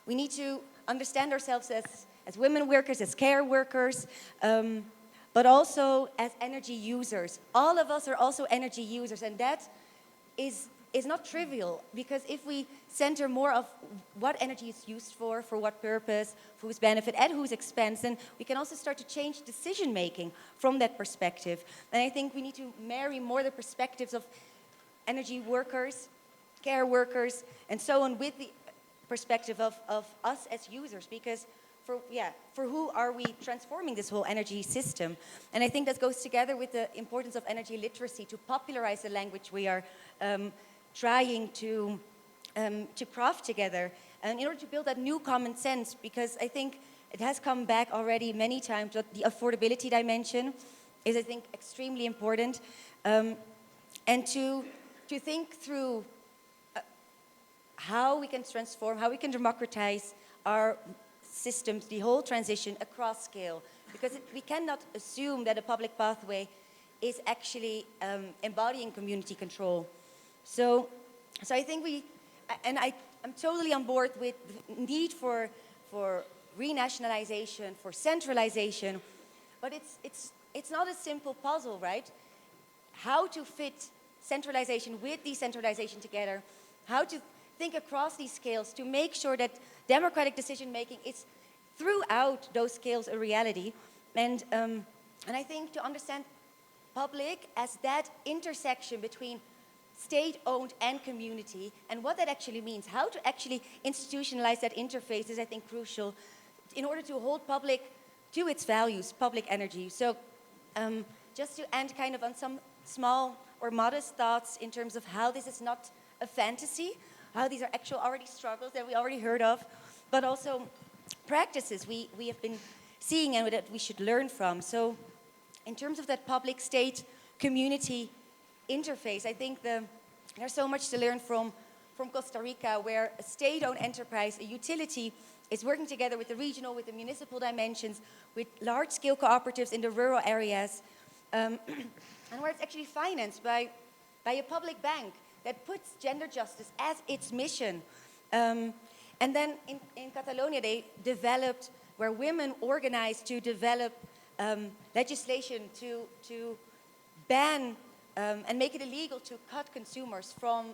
we need to understand ourselves as women workers, as care workers, but also as energy users. All of us are also energy users, and that is not trivial, because if we center more of what energy is used for what purpose, for whose benefit, at whose expense, then we can also start to change decision-making from that perspective. And I think we need to marry more the perspectives of energy workers, care workers, and so on with the perspective of us as users, because for who are we transforming this whole energy system? And I think that goes together with the importance of energy literacy, to popularize the language we are trying to craft together, and in order to build that new common sense, because I think it has come back already many times, but the affordability dimension is, I think, extremely important, and to think through how we can transform, how we can democratize our systems, the whole transition across scale. Because we cannot assume that a public pathway is embodying community control. So I think I'm totally on board with the need for renationalization, for centralization, but it's not a simple puzzle, right? How to fit centralization with decentralization together, how to think across these scales to make sure that democratic decision-making is throughout those scales a reality. And I think to understand public as that intersection between state-owned and community, and what that actually means, how to actually institutionalize that interface is, I think, crucial in order to hold public to its values, public energy. So just to end kind of on some small or modest thoughts in terms of how this is not a fantasy, how these are actual already struggles that we already heard of, but also practices we have been seeing and that we should learn from. So in terms of that public-state community interface, I think there's so much to learn from Costa Rica, where a state-owned enterprise, a utility, is working together with the regional, with the municipal dimensions, with large-scale cooperatives in the rural areas, and where it's actually financed by a public bank that puts gender justice as its mission. And then in Catalonia, they developed, where women organized to develop legislation to ban and make it illegal to cut consumers from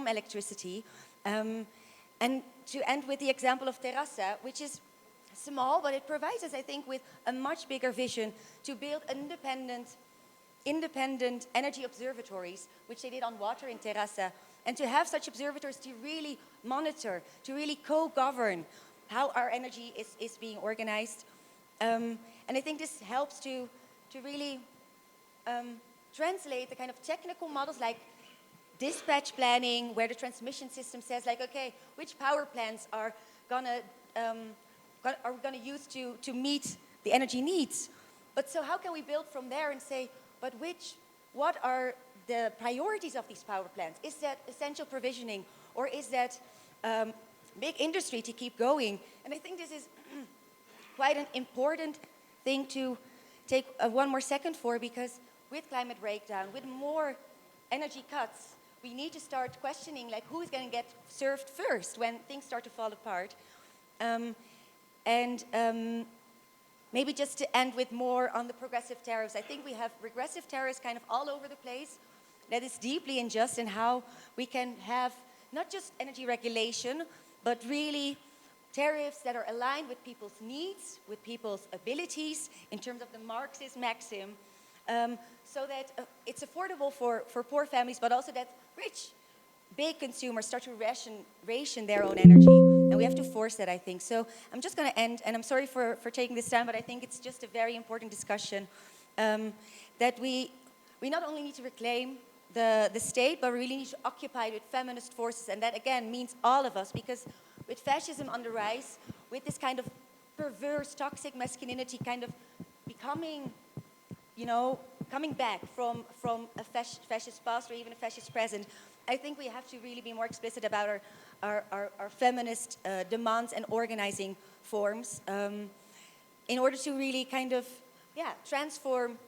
electricity. And to end with the example of Terrassa, which is small, but it provides us, I think, with a much bigger vision to build independent energy observatories, which they did on water in Terrassa, and to have such observatories to really monitor, to really co-govern how our energy is being organized. And I think this helps to really translate the kind of technical models like dispatch planning, where the transmission system says, like, okay, which power plants are we gonna use to meet the energy needs? But so how can we build from there and say, but what are the priorities of these power plants? Is that essential provisioning, or is that big industry to keep going? And I think this is quite an important thing to take one more second for, because with climate breakdown, with more energy cuts, we need to start questioning, like, who is going to get served first when things start to fall apart. Maybe just to end with more on the progressive tariffs. I think we have regressive tariffs kind of all over the place. That is deeply unjust in how we can have not just energy regulation, but really tariffs that are aligned with people's needs, with people's abilities, in terms of the Marxist maxim, so that it's affordable for poor families, but also that rich, big consumers start to ration their own energy. And we have to force that, I think. So I'm just going to end, and I'm sorry for taking this time, but I think it's just a very important discussion that we not only need to reclaim the state, but we really need to occupy it with feminist forces. And that, again, means all of us, because with fascism on the rise, with this kind of perverse, toxic masculinity kind of becoming, coming back from a fascist past or even a fascist present, I think we have to really be more explicit about our feminist demands and organizing forms in order to really kind of, transform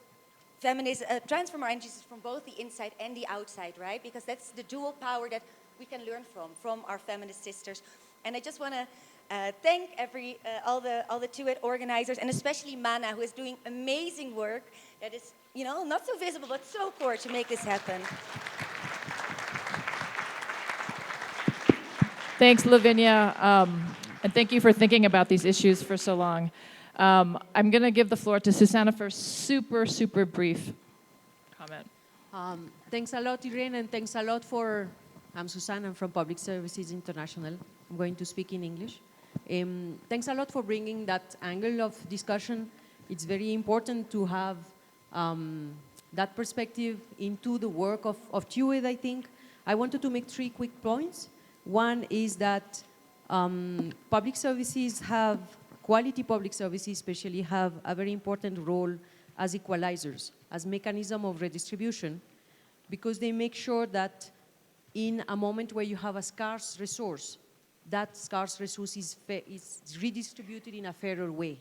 transform our energy from both the inside and the outside, right? Because that's the dual power that we can learn from our feminist sisters. And I just want to thank all the TUED organizers, and especially Mana, who is doing amazing work that is, not so visible, but so core to make this happen. Thanks, Lavinia, and thank you for thinking about these issues for so long. I'm going to give the floor to Susanna for a super, super brief comment. Thanks a lot, Irene, and thanks a lot I'm Susanna, I'm from Public Services International. I'm going to speak in English. Thanks a lot for bringing that angle of discussion. It's very important to have that perspective into the work of TUED, I think. I wanted to make 3 quick points. One is that public services quality public services especially have a very important role as equalizers, as mechanism of redistribution, because they make sure that in a moment where you have a scarce resource, that scarce resource is redistributed in a fairer way.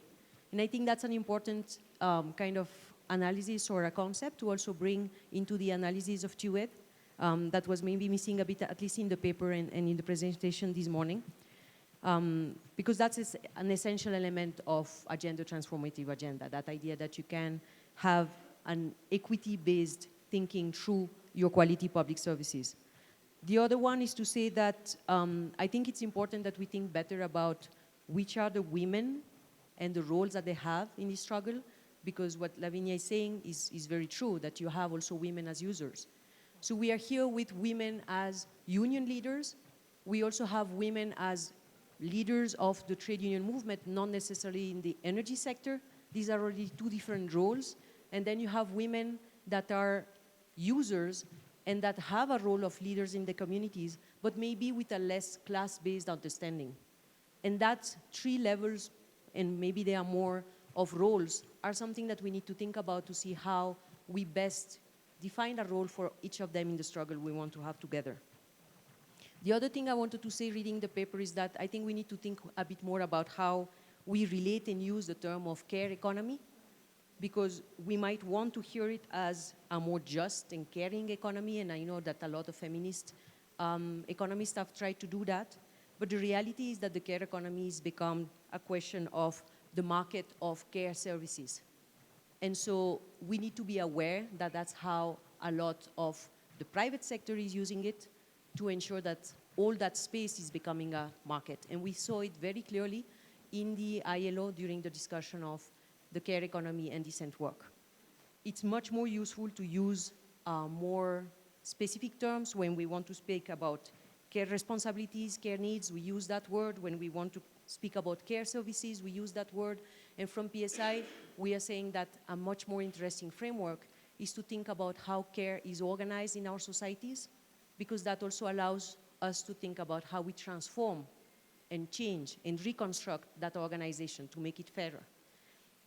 And I think that's an important kind of analysis or a concept to also bring into the analysis of TUED that was maybe missing a bit, at least in the paper and in the presentation this morning. Because that's an essential element of a gender transformative agenda, that idea that you can have an equity-based thinking through your quality public services. The other one is to say that I think it's important that we think better about which are the women and the roles that they have in this struggle, because what Lavinia is saying is very true, that you have also women as users. So we are here with women as union leaders. We also have women as leaders of the trade union movement, not necessarily in the energy sector. These are already two different roles. And then you have women that are users and that have a role of leaders in the communities, but maybe with a less class-based understanding. And that three levels, and maybe there are more of roles, are something that we need to think about to see how we best define a role for each of them in the struggle we want to have together. The other thing I wanted to say reading the paper is that I think we need to think a bit more about how we relate and use the term of care economy, because we might want to hear it as a more just and caring economy, and I know that a lot of feminist economists have tried to do that, but the reality is that the care economy has become a question of the market of care services. And so we need to be aware that that's how a lot of the private sector is using it to ensure that all that space is becoming a market. And we saw it very clearly in the ILO during the discussion of the care economy and decent work. It's much more useful to use more specific terms when we want to speak about care responsibilities, care needs, we use that word. When we want to speak about care services, we use that word. And from PSI, we are saying that a much more interesting framework is to think about how care is organized in our societies, because that also allows us to think about how we transform and change and reconstruct that organization to make it fairer.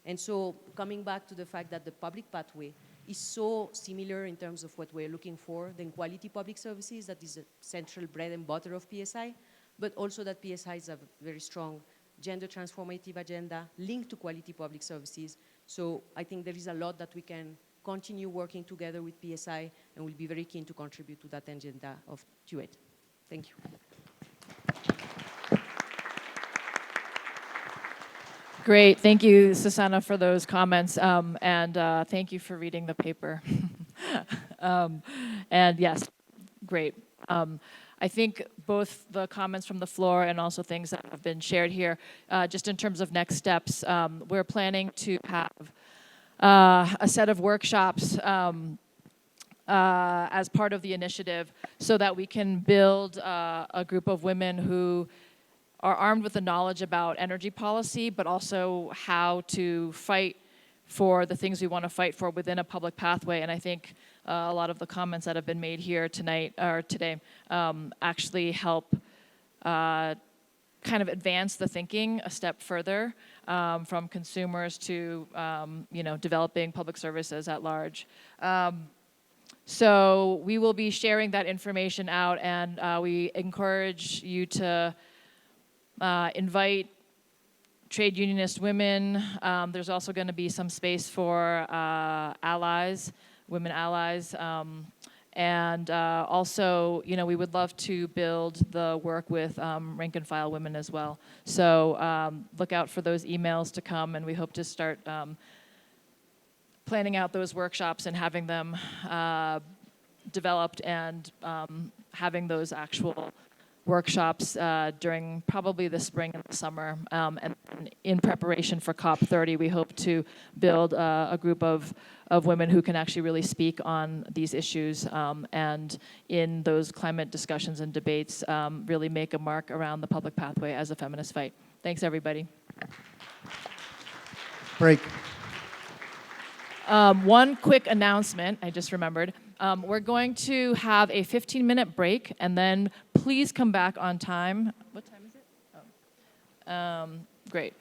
And so coming back to the fact that the public pathway is so similar in terms of what we're looking for than quality public services, that is a central bread and butter of PSI, but also that PSI is a very strong gender transformative agenda linked to quality public services. So I think there is a lot that we can continue working together with PSI, and we'll be very keen to contribute to that agenda of TUED. Thank you. Great, thank you, Susanna, for those comments, and thank you for reading the paper. And yes, great. I think both the comments from the floor and also things that have been shared here, just in terms of next steps, we're planning to have a set of workshops as part of the initiative so that we can build a group of women who are armed with the knowledge about energy policy, but also how to fight for the things we want to fight for within a public pathway. And I think a lot of the comments that have been made here tonight or today actually help kind of advance the thinking a step further from consumers to developing public services at large. So we will be sharing that information out, and we encourage you to invite trade unionist women. There's also going to be some space for allies, women allies. And also, we would love to build the work with rank and file women as well. So look out for those emails to come, and we hope to start planning out those workshops and having them developed and having those actual workshops during probably the spring and the summer. And in preparation for COP30, we hope to build a group of women who can actually really speak on these issues and in those climate discussions and debates really make a mark around the public pathway as a feminist fight. Thanks, everybody. Break. One quick announcement, I just remembered. We're going to have a 15-minute break, and then please come back on time. What time is it? Oh. Great.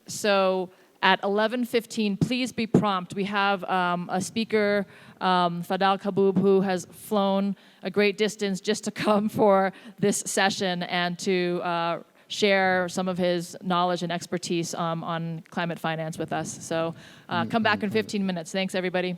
So at 11:15, please be prompt. We have a speaker, Fadal Kaboub, who has flown a great distance just to come for this session and to share some of his knowledge and expertise on climate finance with us. So come back in 15 minutes. Thanks, everybody.